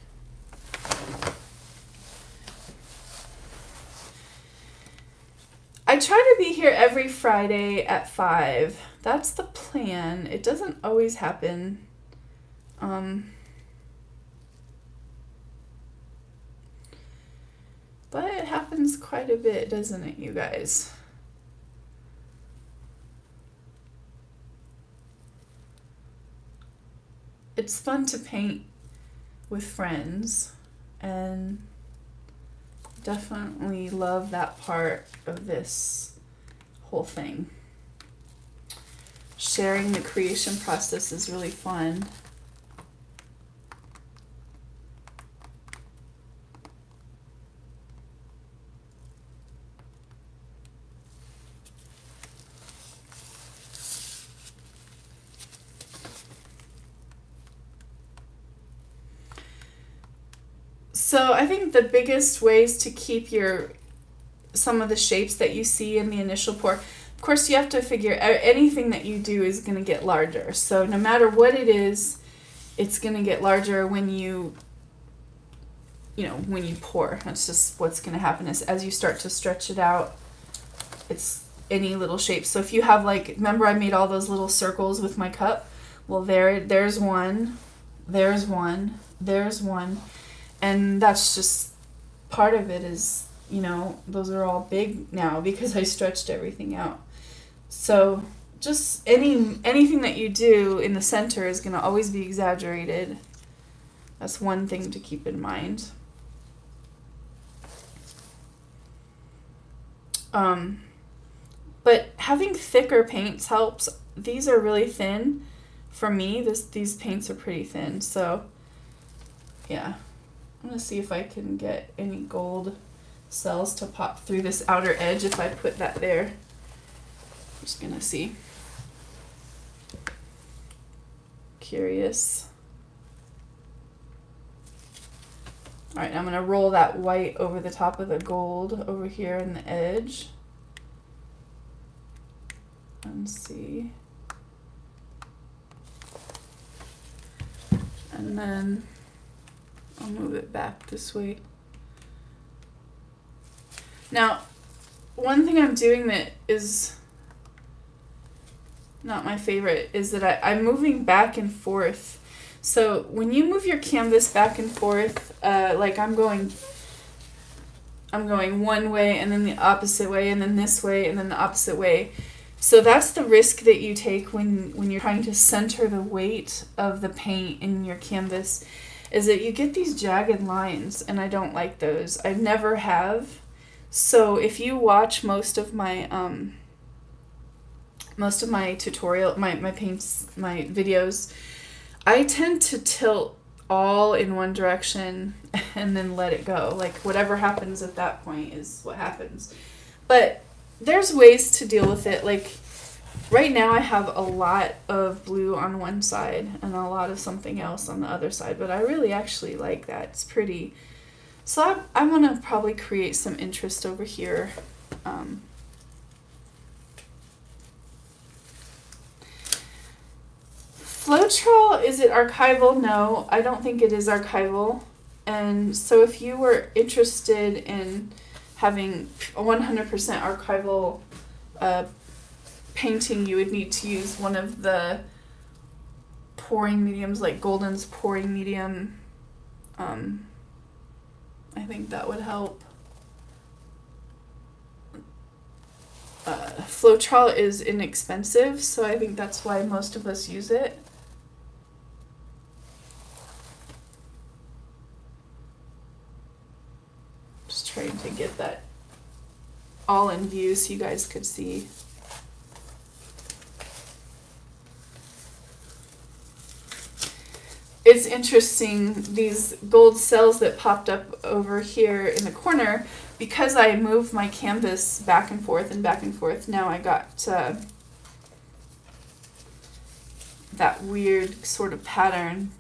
I try to be here every Friday at 5. That's the plan. It doesn't always happen. But it happens quite a bit, doesn't it, you guys? It's fun to paint with friends, and definitely love that part of this whole thing. Sharing the creation process is really fun. So I think the biggest ways to keep some of the shapes that you see in the initial pour, of course you have to figure anything that you do is going to get larger. So no matter what it is, it's going to get larger when you pour. That's just what's going to happen is as you start to stretch it out, it's any little shape. So if you have remember I made all those little circles with my cup? Well, there's one, there's one, there's one. And that's just part of it is, those are all big now because I stretched everything out. So just anything that you do in the center is going to always be exaggerated. That's one thing to keep in mind. But having thicker paints helps. These are really thin. For me, these paints are pretty thin. So, yeah. I'm going to see if I can get any gold cells to pop through this outer edge if I put that there. I'm just going to see. Curious. Alright, I'm going to roll that white over the top of the gold over here in the edge. And see. And then I'll move it back this way. Now, one thing I'm doing that is not my favorite is that I'm moving back and forth. So when you move your canvas back and forth, I'm going one way and then the opposite way and then this way and then the opposite way. So that's the risk that you take when you're trying to center the weight of the paint in your canvas, is that you get these jagged lines, and I don't like those. I never have. So if you watch most of my tutorial, my paints, my videos, I tend to tilt all in one direction and then let it go. Whatever happens at that point is what happens. But there's ways to deal with it. Right now I have a lot of blue on one side and a lot of something else on the other side, but I really actually like that. It's pretty. So I want to probably create some interest over here. Floetrol, is it archival? No, I don't think it is archival. And so if you were interested in having a 100% archival painting, you would need to use one of the pouring mediums, like Golden's pouring medium. I think that would help. Floetrol is inexpensive, so I think that's why most of us use it. Just trying to get that all in view so you guys could see. It's interesting, these gold cells that popped up over here in the corner, because I moved my canvas back and forth, now I got that weird sort of pattern.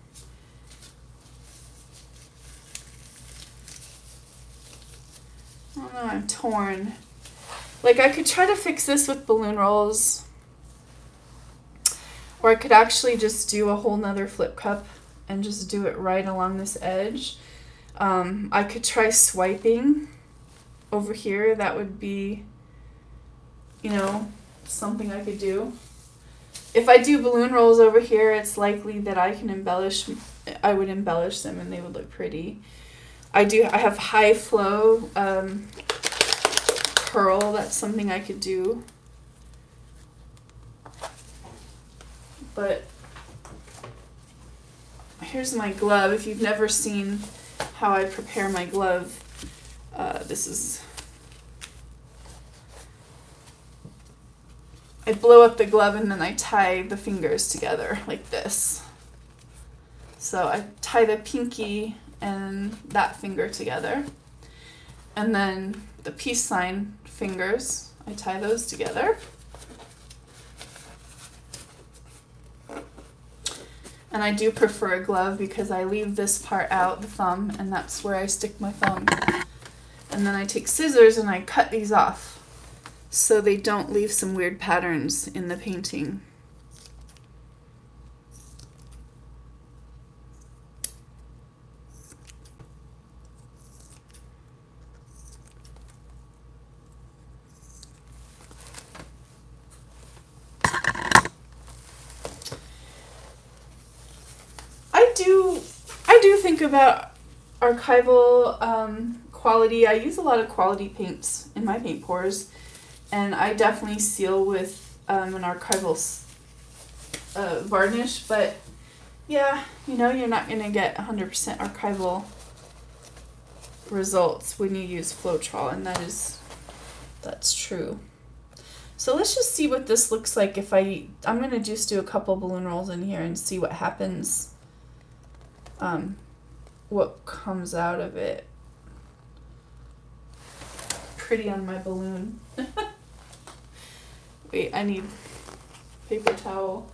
don't know, I'm torn. Like, I could try to fix this with balloon rolls. Or I could actually just do a whole nother flip cup and just do it right along this edge. I could try swiping over here. That would be, you know, something I could do. If I do balloon rolls over here, it's likely that I would embellish them and they would look pretty. I have high flow curl. That's something I could do. But here's my glove. If you've never seen how I prepare my glove, I blow up the glove and then I tie the fingers together like this. So I tie the pinky and that finger together. And then the peace sign fingers, I tie those together. And I do prefer a glove because I leave this part out, the thumb, and that's where I stick my thumb. And then I take scissors and I cut these off so they don't leave some weird patterns in the painting. I do think about archival quality. I use a lot of quality paints in my paint pours, and I definitely seal with an archival varnish, but yeah, you know, you're not going to get 100% archival results when you use Floetrol, and that's true. So let's just see what this looks like if I'm going to just do a couple balloon rolls in here and see what happens. What comes out of it. Pretty on my balloon. Wait, I need paper towel.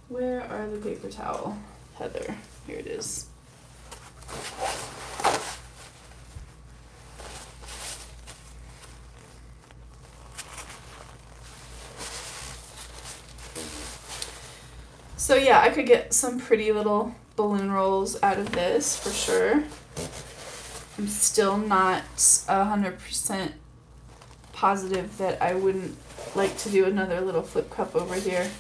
Where are the paper towel? Heather, here it is. So yeah, I could get some pretty little balloon rolls out of this for sure. I'm still not 100% positive that I wouldn't like to do another little flip cup over here.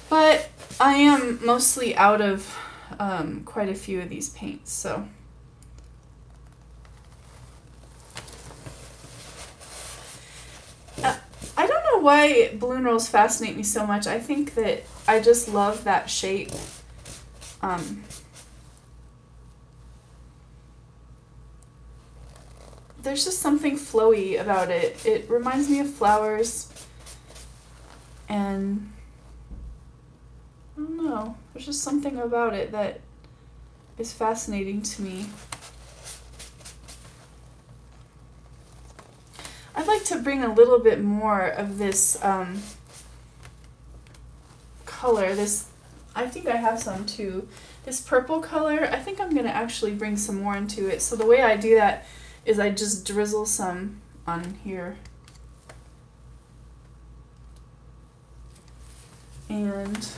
But I am mostly out of quite a few of these paints, so. I don't know why balloon rolls fascinate me so much. I think that I just love that shape. There's just something flowy about it. It reminds me of flowers, and I don't know, there's just something about it that is fascinating to me. I'd like to bring a little bit more of this color. I think I have some too. This purple color, I think I'm going to actually bring some more into it. So the way I do that is I just drizzle some on here. And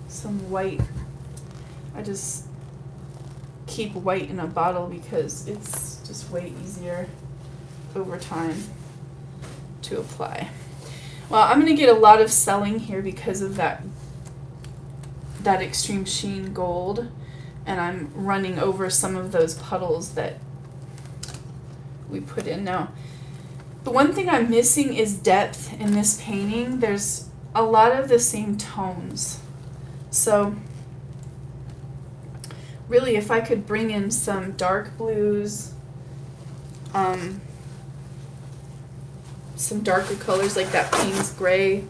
some white. I just keep white in a bottle because it's just way easier over time to apply. Well, I'm going to get a lot of selling here because of that extreme sheen gold, and I'm running over some of those puddles that we put in. Now, the one thing I'm missing is depth in this painting. There's a lot of the same tones. So really, if I could bring in some dark blues, some darker colors like that Payne's gray,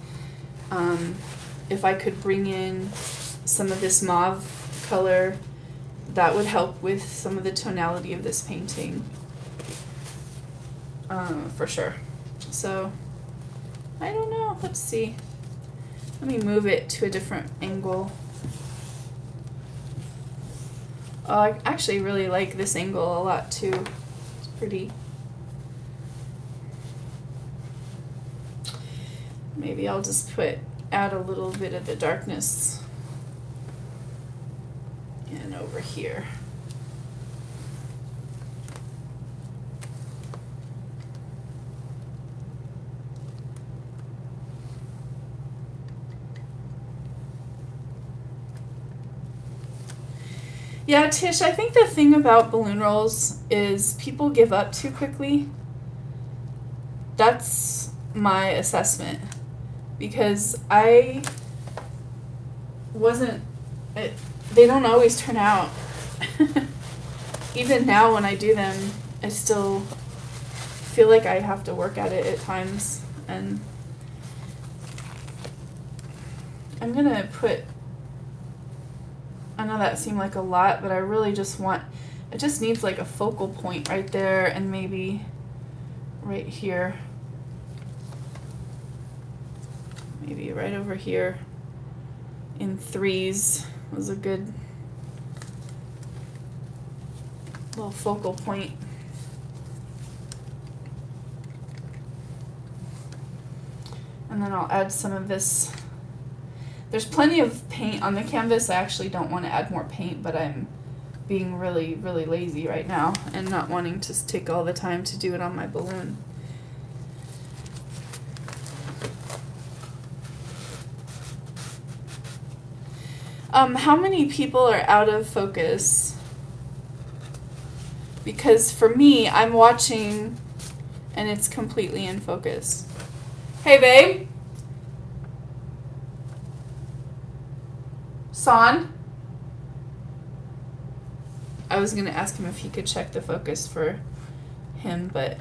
if I could bring in some of this mauve color, that would help with some of the tonality of this painting, for sure. So, I don't know. Let's see. Let me move it to a different angle. Oh, I actually really like this angle a lot too. It's pretty. Maybe I'll just add a little bit of the darkness in over here. Yeah, Tish, I think the thing about balloon rolls is people give up too quickly. That's my assessment. Because I wasn't, they don't always turn out. Even now when I do them, I still feel like I have to work at it at times. And I'm gonna put, I know that seemed like a lot, but I really just want, it just needs like a focal point right there and maybe right here. Maybe right over here in 3s was a good little focal point. And then I'll add some of this. There's plenty of paint on the canvas. I actually don't want to add more paint, but I'm being really, really lazy right now and not wanting to take all the time to do it on my balloon. How many people are out of focus? Because for me, I'm watching and it's completely in focus. Hey, babe. Son? I was going to ask him if he could check the focus for him, but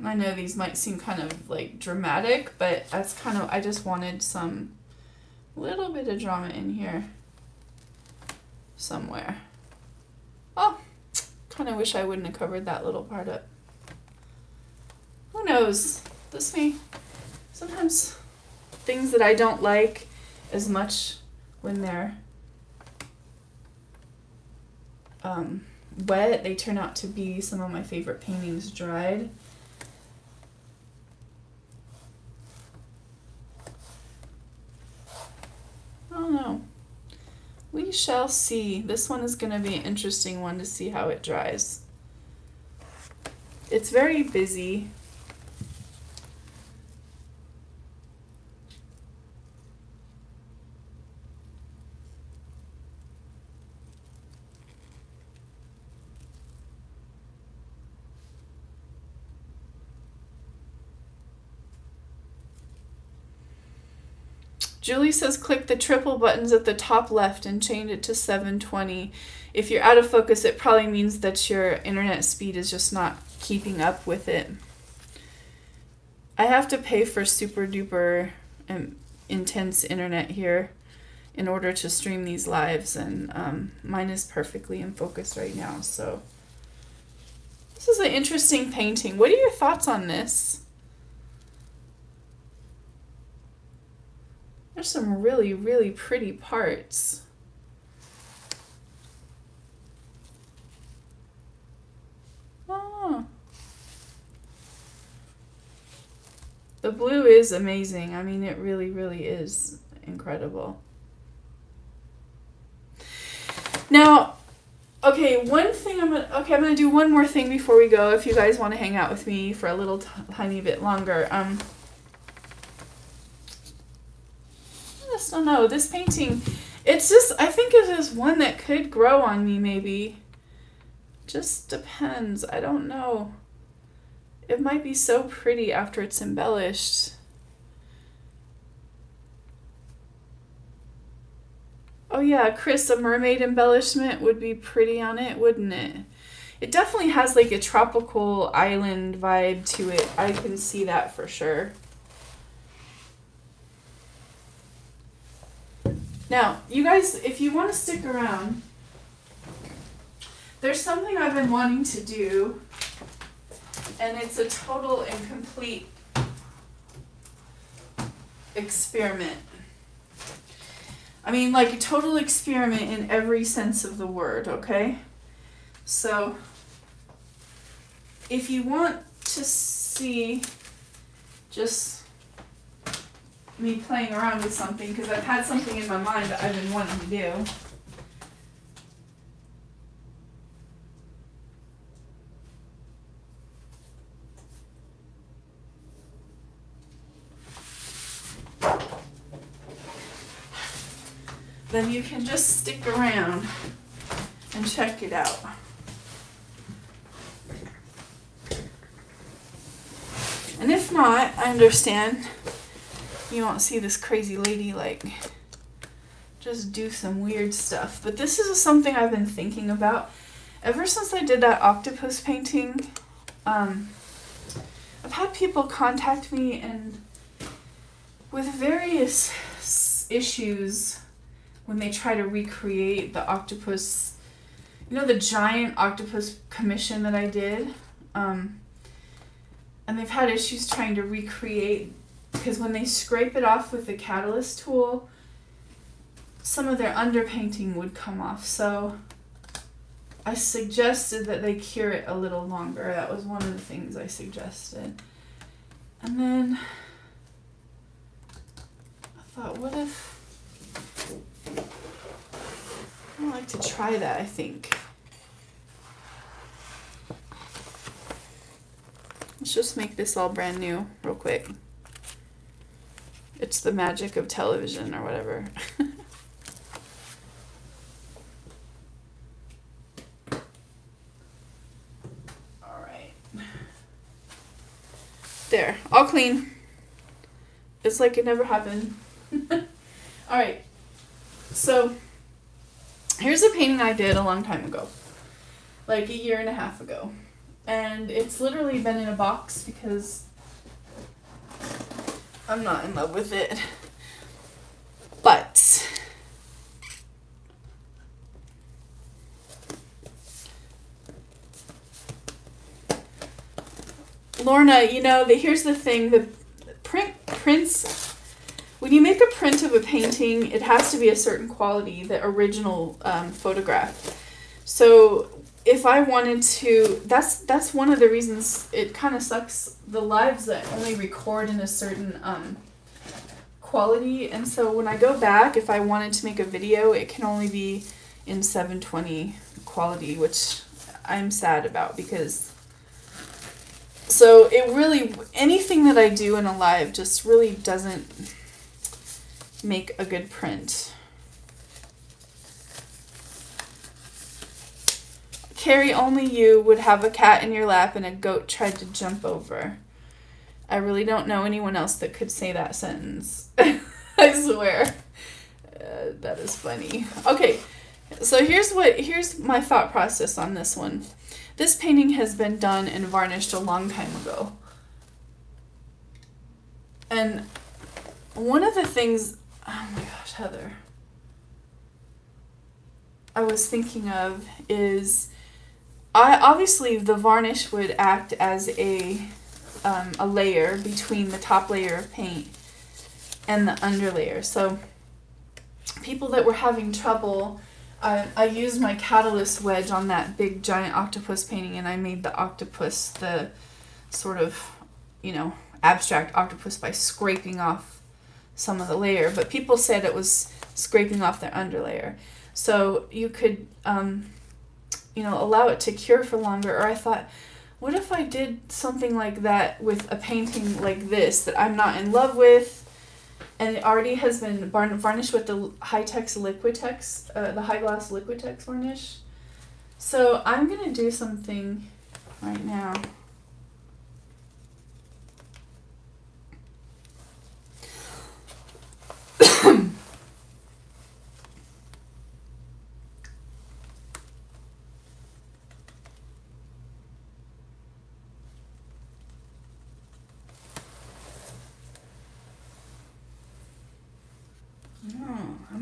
I know these might seem kind of like dramatic, but that's kind of, I just wanted some little bit of drama in here somewhere. Oh, kind of wish I wouldn't have covered that little part up. Who knows? This may, sometimes things that I don't like as much when they're wet, they turn out to be some of my favorite paintings dried. I don't know. We shall see. This one is going to be an interesting one to see how it dries. It's very busy. Julie says click the triple buttons at the top left and change it to 720. If you're out of focus, it probably means that your internet speed is just not keeping up with it. I have to pay for super duper intense internet here in order to stream these lives, and mine is perfectly in focus right now. So this is an interesting painting. What are your thoughts on this? There's some really, really pretty parts. Oh. The blue is amazing. I mean, it really, really is incredible. Now, okay, one thing I'm gonna do one more thing before we go. If you guys want to hang out with me for a little tiny bit longer, I just don't know. This painting, it's just, I think it is one that could grow on me maybe. Just depends. I don't know. It might be so pretty after it's embellished. Oh yeah, Chris, a mermaid embellishment would be pretty on it, wouldn't it? It definitely has like a tropical island vibe to it. I can see that for sure. Now, you guys, if you want to stick around, there's something I've been wanting to do, and it's a total and complete experiment. I mean, like a total experiment in every sense of the word, okay? So, if you want to see just me playing around with something, because I've had something in my mind that I've been wanting to do. Then you can just stick around and check it out. And if not, I understand. You won't see this crazy lady like just do some weird stuff. But this is something I've been thinking about ever since I did that octopus painting. I've had people contact me and with various issues when they try to recreate the octopus, you know, the giant octopus commission that I did. And they've had issues trying to recreate, because when they scrape it off with the catalyst tool, some of their underpainting would come off. So I suggested that they cure it a little longer. That was one of the things I suggested. And then I thought, what if I'd like to try that, I think. Let's just make this all brand new real quick. It's the magic of television or whatever. All right. There, all clean. It's like it never happened. All right. So here's a painting I did a long time ago, like a year and a half ago. And it's literally been in a box because I'm not in love with it. But Lorna, you know, here's the thing, the prints, when you make a print of a painting, it has to be a certain quality, the original photograph. So if I wanted to, that's one of the reasons it kind of sucks, the lives that only record in a certain quality. And so when I go back, if I wanted to make a video, it can only be in 720 quality, which I'm sad about, because so it really, anything that I do in a live just really doesn't make a good print. Carrie, only you would have a cat in your lap and a goat tried to jump over. I really don't know anyone else that could say that sentence. I swear. That is funny. Okay, so here's my thought process on this one. This painting has been done and varnished a long time ago. And one of the things, oh my gosh, Heather, I was thinking of is, obviously the varnish would act as a layer between the top layer of paint and the under layer. So people that were having trouble, I used my catalyst wedge on that big giant octopus painting, and I made the octopus the sort of, you know, abstract octopus by scraping off some of the layer. But people said it was scraping off their underlayer. So you could, you know, allow it to cure for longer. Or I thought, what if I did something like that with a painting like this that I'm not in love with, and it already has been varnished with the High-Tex Liquitex, the High Gloss Liquitex varnish. So I'm going to do something right now.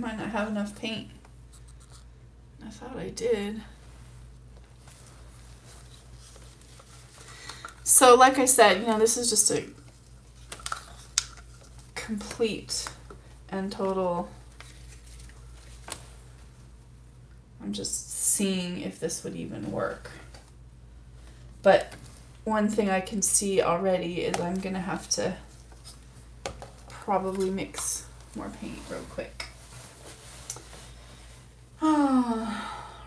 might not have enough paint. I thought I did. So like I said, this is just a complete and total. I'm just seeing if this would even work. But one thing I can see already is I'm going to have to probably mix more paint real quick.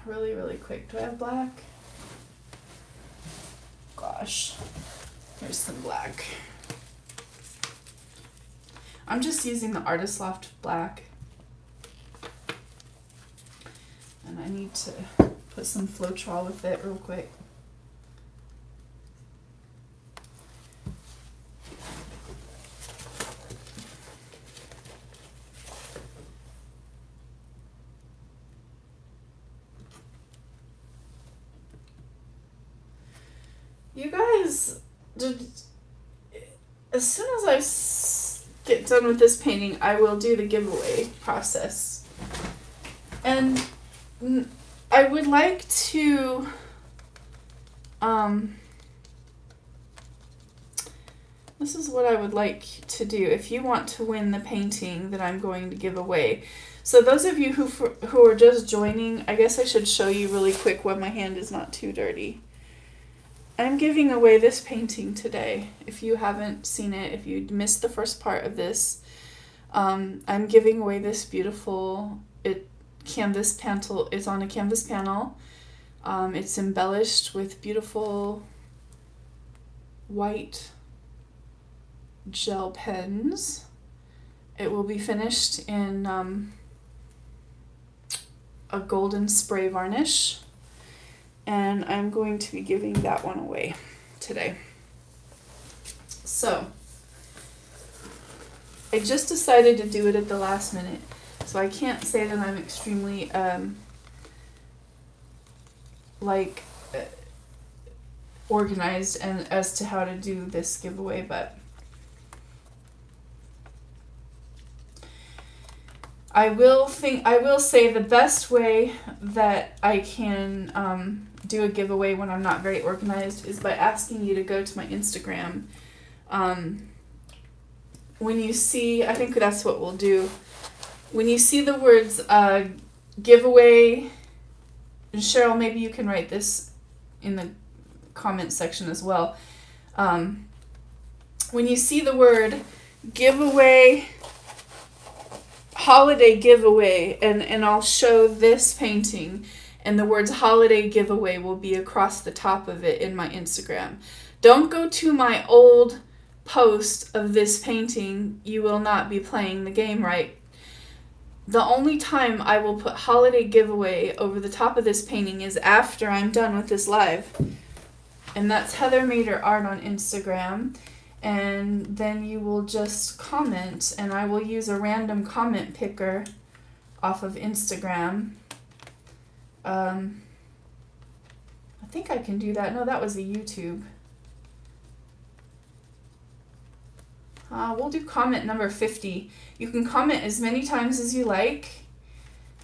Really, really quick. Do I have black? Gosh. Here's some black. I'm just using the Artist Loft black. And I need to put some Floetrol with it real quick. You guys, as soon as I get done with this painting, I will do the giveaway process. And I would like to, this is what I would like to do if you want to win the painting that I'm going to give away. So those of you who are just joining, I guess I should show you really quick when my hand is not too dirty. I'm giving away this painting today. If you haven't seen it, if you missed the first part of this, I'm giving away this beautiful canvas panel. It's on a canvas panel. It's embellished with beautiful white gel pens. It will be finished in a golden spray varnish. And I'm going to be giving that one away today. So, I just decided to do it at the last minute. So I can't say that I'm extremely, organized and as to how to do this giveaway, but I will say the best way that I can do a giveaway when I'm not very organized is by asking you to go to my Instagram. When you see, I think that's what we'll do. When you see the words giveaway, and Cheryl, maybe you can write this in the comment section as well. When you see the word giveaway, holiday giveaway, and I'll show this painting, and the words holiday giveaway will be across the top of it in my Instagram. Don't go to my old post of this painting. You will not be playing the game right. The only time I will put holiday giveaway over the top of this painting is after I'm done with this live. And that's Heather Mader Art on Instagram. And then you will just comment, and I will use a random comment picker off of Instagram. I think I can do that. No, that was a YouTube. We'll do comment number 50. You can comment as many times as you like.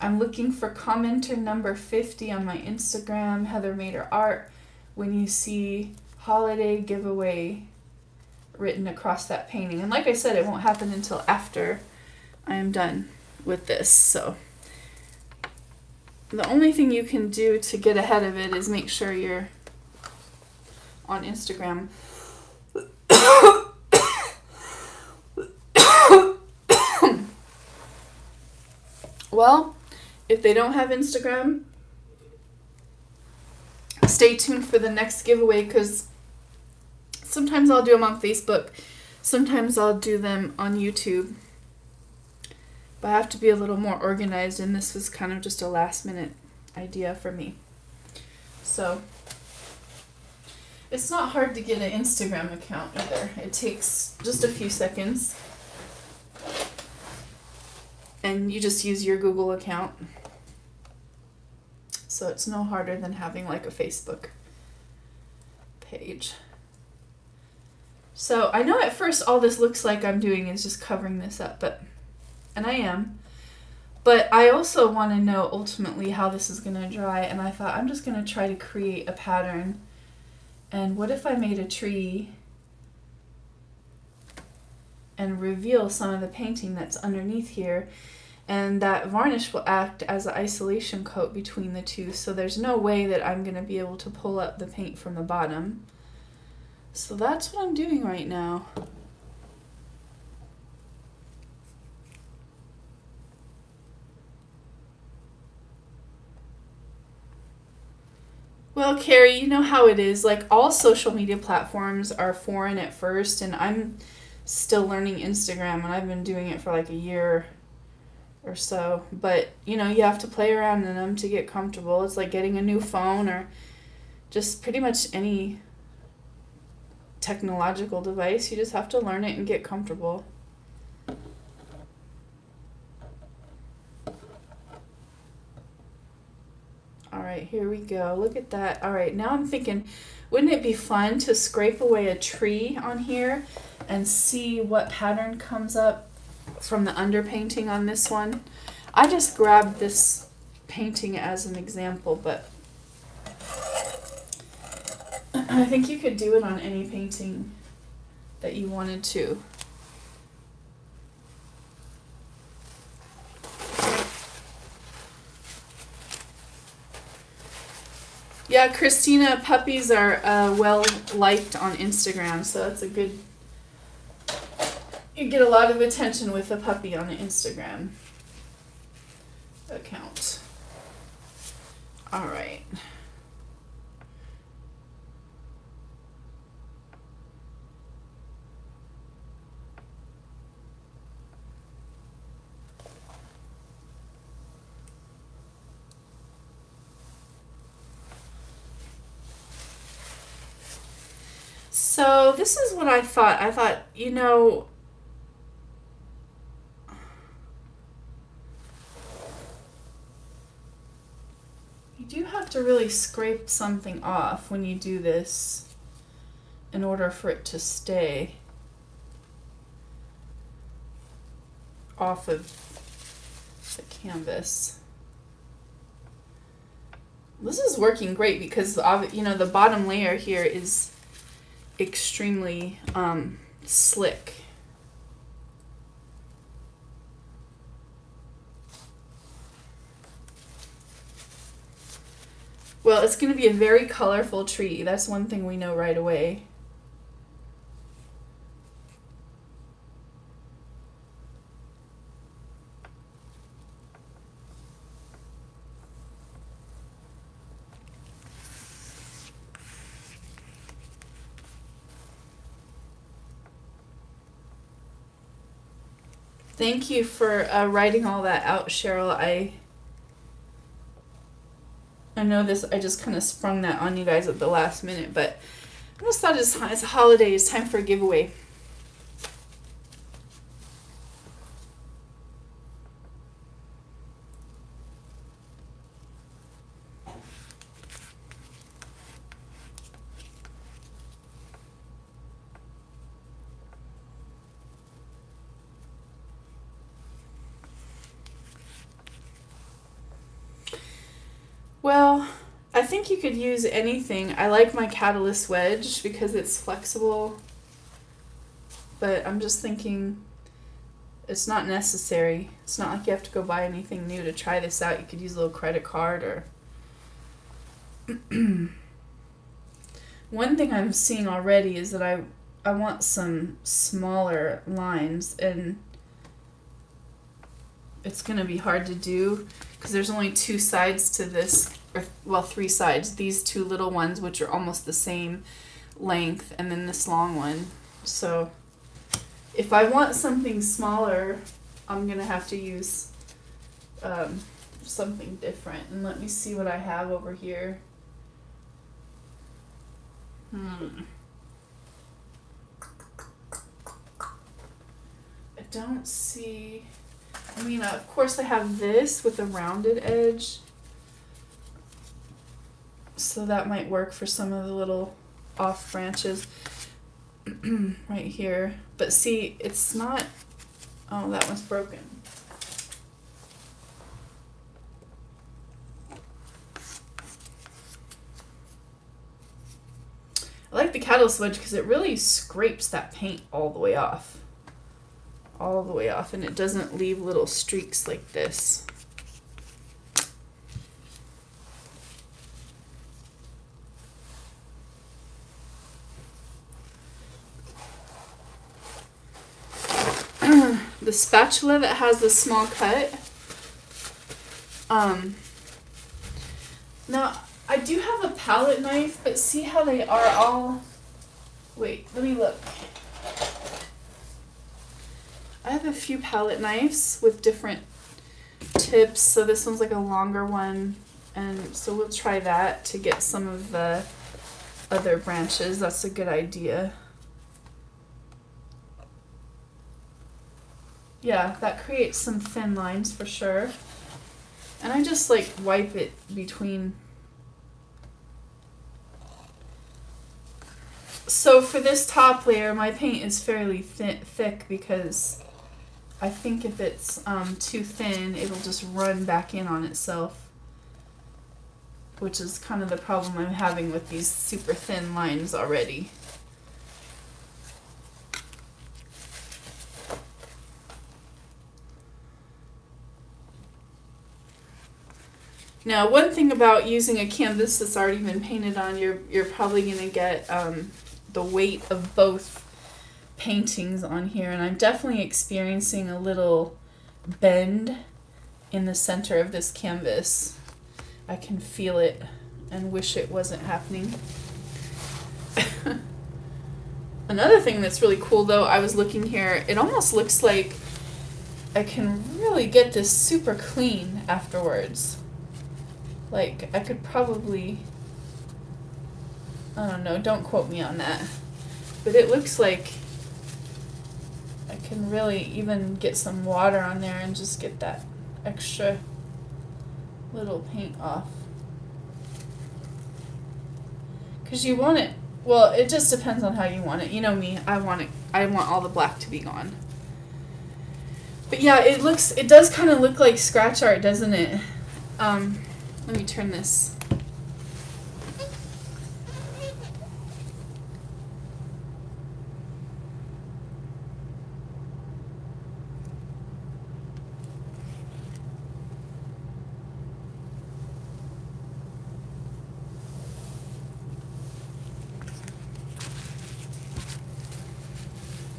I'm looking for commenter number 50 on my Instagram, Heather Mader Art, when you see holiday giveaway written across that painting. And like I said, it won't happen until after I am done with this. So the only thing you can do to get ahead of it is make sure you're on Instagram. Well, if they don't have Instagram, stay tuned for the next giveaway, because sometimes I'll do them on Facebook, sometimes I'll do them on YouTube. But I have to be a little more organized, and this was kind of just a last minute idea for me. So, it's not hard to get an Instagram account either. It takes just a few seconds. And you just use your Google account. So it's no harder than having like a Facebook page. So I know at first all this looks like I'm doing is just covering this up, and I am. But I also want to know ultimately how this is going to dry, and I thought I'm just going to try to create a pattern. And what if I made a tree and reveal some of the painting that's underneath here, and that varnish will act as an isolation coat between the two, so there's no way that I'm going to be able to pull up the paint from the bottom. So that's what I'm doing right now. Well, Carrie, you know how it is. Like, all social media platforms are foreign at first, and I'm still learning Instagram, and I've been doing it for like a year or so. But, you know, you have to play around in them to get comfortable. It's like getting a new phone or just pretty much any technological device. You just have to learn it and get comfortable. All right, here we go. Look at that. All right, now I'm thinking, wouldn't it be fun to scrape away a tree on here and see what pattern comes up from the underpainting on this one? I just grabbed this painting as an example, but I think you could do it on any painting that you wanted to. Yeah, Christina, puppies are well liked on Instagram, so that's a good. You get a lot of attention with a puppy on an Instagram account. All right. So this is what I thought. I thought, you know, you do have to really scrape something off when you do this in order for it to stay off of the canvas. This is working great because, you know, the bottom layer here is extremely slick. Well, it's going to be a very colorful tree. That's one thing we know right away. Thank you for writing all that out, Cheryl. I know this. I just kind of sprung that on you guys at the last minute, but I just thought it's a holiday. It's time for a giveaway. Well, I think you could use anything. I like my Catalyst wedge because it's flexible, but I'm just thinking it's not necessary. It's not like you have to go buy anything new to try this out. You could use a little credit card or... One thing I'm seeing already is that I want some smaller lines, and it's going to be hard to do because there's only two sides to this, or well, three sides. These two little ones, which are almost the same length, and then this long one. So if I want something smaller, I'm going to have to use something different. And let me see what I have over here. I don't see... I mean, of course I have this with a rounded edge. So that might work for some of the little off branches right here. But see, it's not... Oh, that one's broken. I like the cattle smudge because it really scrapes that paint all the way off. All the way off, and it doesn't leave little streaks like this. The spatula that has the small cut. Now, I do have a palette knife, but see how they are all... Wait, let me look. I have a few palette knives with different tips, so this one's like a longer one, and so we'll try that to get some of the other branches. That's a good idea. Yeah, that creates some thin lines for sure. And I just like wipe it between. So for this top layer, my paint is fairly thick because I think if it's too thin, it'll just run back in on itself, which is kind of the problem I'm having with these super thin lines already. Now, one thing about using a canvas that's already been painted on, you're probably going to get the weight of both paintings on here, and I'm definitely experiencing a little bend in the center of this canvas. I can feel it and wish it wasn't happening. Another thing that's really cool though, I was looking here, it almost looks like I can really get this super clean afterwards. Like, I could probably, I don't know, don't quote me on that, but it looks like I can really even get some water on there and just get that extra little paint off. Because you want it, well, it just depends on how you want it. You know me, I want all the black to be gone. But yeah, it does kind of look like scratch art, doesn't it? Let me turn this.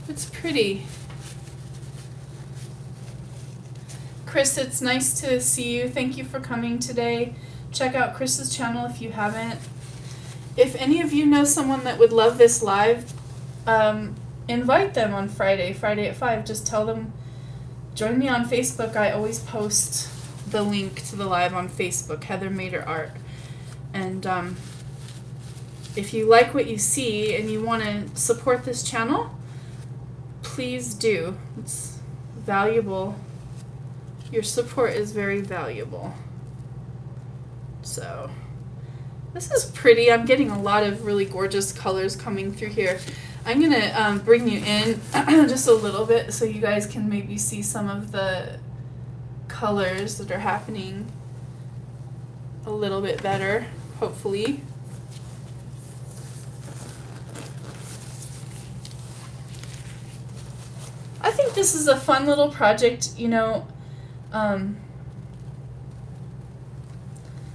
It's pretty. Chris, it's nice to see you. Thank you for coming today. Check out Chris's channel if you haven't. If any of you know someone that would love this live, invite them on Friday at 5. Just tell them, join me on Facebook. I always post the link to the live on Facebook, Heather Mader Art. And if you like what you see and you want to support this channel, please do. It's valuable. Your support is very valuable. So, this is pretty. I'm getting a lot of really gorgeous colors coming through here. I'm going to bring you in just a little bit so you guys can maybe see some of the colors that are happening a little bit better, hopefully. I think this is a fun little project, you know.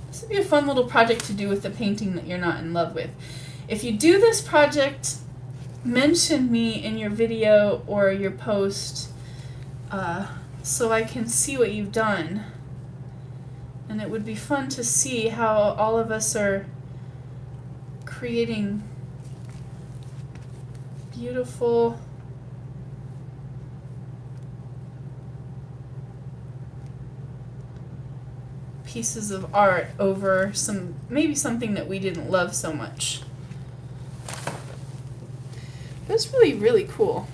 This would be a fun little project to do with the painting that you're not in love with. If you do this project, mention me in your video or your post so I can see what you've done. And it would be fun to see how all of us are creating beautiful pieces of art over maybe something that we didn't love so much. That's really, really cool.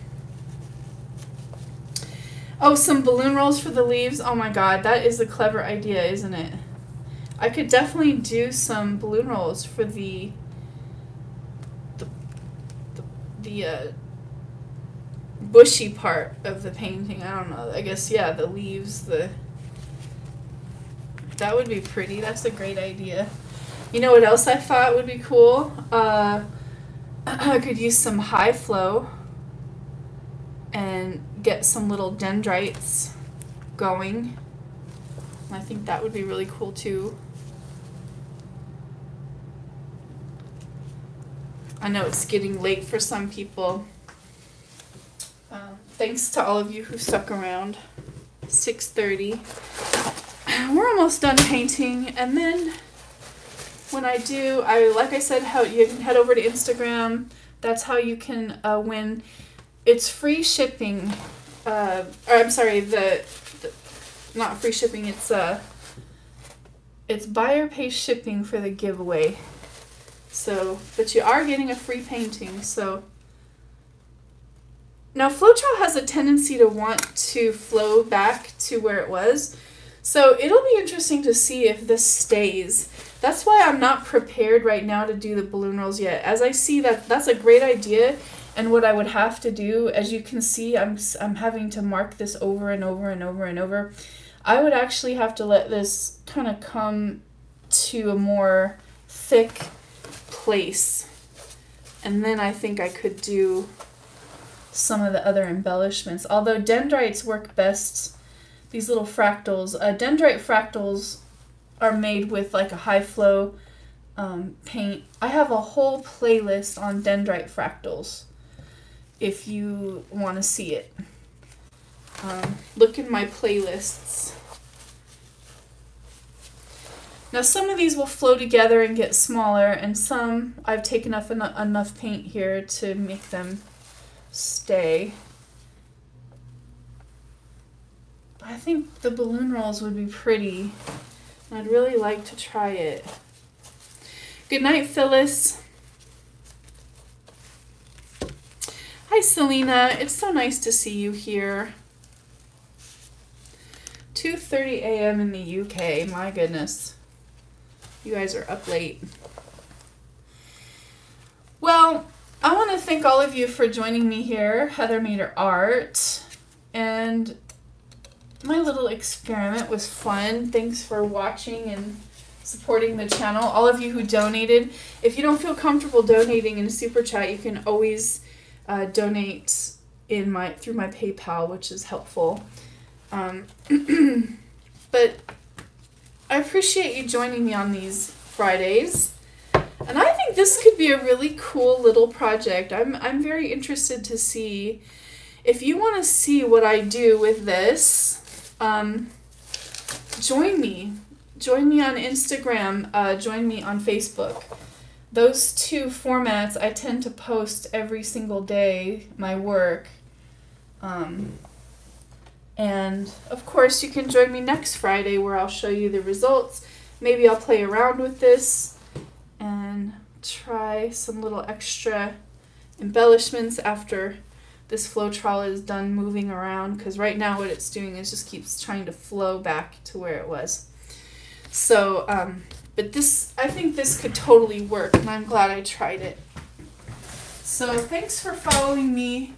Oh, some balloon rolls for the leaves. Oh my god, that is a clever idea, isn't it? I could definitely do some balloon rolls for the bushy part of the painting. I don't know. I guess, yeah, the leaves, that would be pretty. That's a great idea. You know what else I thought would be cool? I could use some high flow and get some little dendrites going. I think that would be really cool too. I know it's getting late for some people. Thanks to all of you who stuck around. 6:30. We're almost done painting, and then when I do, like I said, how you can head over to Instagram. That's how you can win. It's free shipping. Or I'm sorry, the not free shipping. It's buyer pay shipping for the giveaway. So, but you are getting a free painting. So now Floetrol has a tendency to want to flow back to where it was. So it'll be interesting to see if this stays. That's why I'm not prepared right now to do the balloon rolls yet. As I see that's a great idea, and what I would have to do, as you can see, I'm having to mark this over and over and over and over. I would actually have to let this kind of come to a more thick place, and then I think I could do some of the other embellishments. Although dendrites work best, these little fractals. Dendrite fractals are made with like a high flow paint. I have a whole playlist on dendrite fractals if you want to see it. Look in my playlists. Now some of these will flow together and get smaller, and some I've taken up enough paint here to make them stay. I think the balloon rolls would be pretty. I'd really like to try it. Good night, Phyllis. Hi, Selena. It's so nice to see you here. 2:30 a.m. in the UK. My goodness. You guys are up late. Well, I want to thank all of you for joining me here, Heather Mater Art. And my little experiment was fun. Thanks for watching and supporting the channel. All of you who donated. If you don't feel comfortable donating in Super Chat, you can always donate through my PayPal, which is helpful. But I appreciate you joining me on these Fridays. And I think this could be a really cool little project. I'm very interested to see. If you want to see what I do with this, join me. Join me on Instagram. Join me on Facebook. Those two formats, I tend to post every single day, my work. And of course, you can join me next Friday where I'll show you the results. Maybe I'll play around with this and try some little extra embellishments after this Floetrol is done moving around, because right now what it's doing is just keeps trying to flow back to where it was. So, but this, I think this could totally work, and I'm glad I tried it. So thanks for following me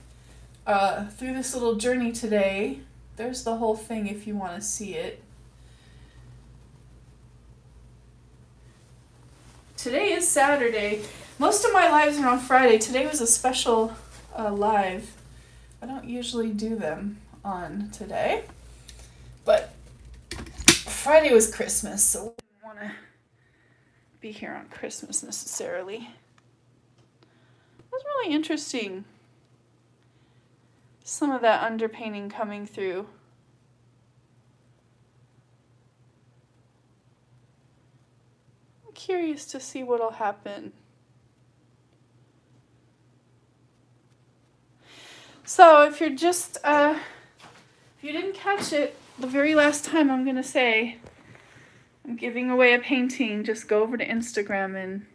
through this little journey today. There's the whole thing if you want to see it. Today is Saturday. Most of my lives are on Friday. Today was a special live. I don't usually do them on today, but Friday was Christmas, so I didn't want to be here on Christmas necessarily. It was really interesting. Some of that underpainting coming through. I'm curious to see what'll happen. So if you're just, if you didn't catch it, the very last time I'm going to say, I'm giving away a painting. Just go over to Instagram and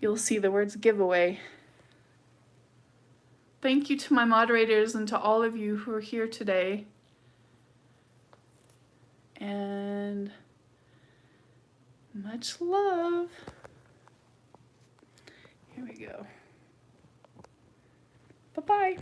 you'll see the words giveaway. Thank you to my moderators and to all of you who are here today. And much love. Here we go. Bye-bye.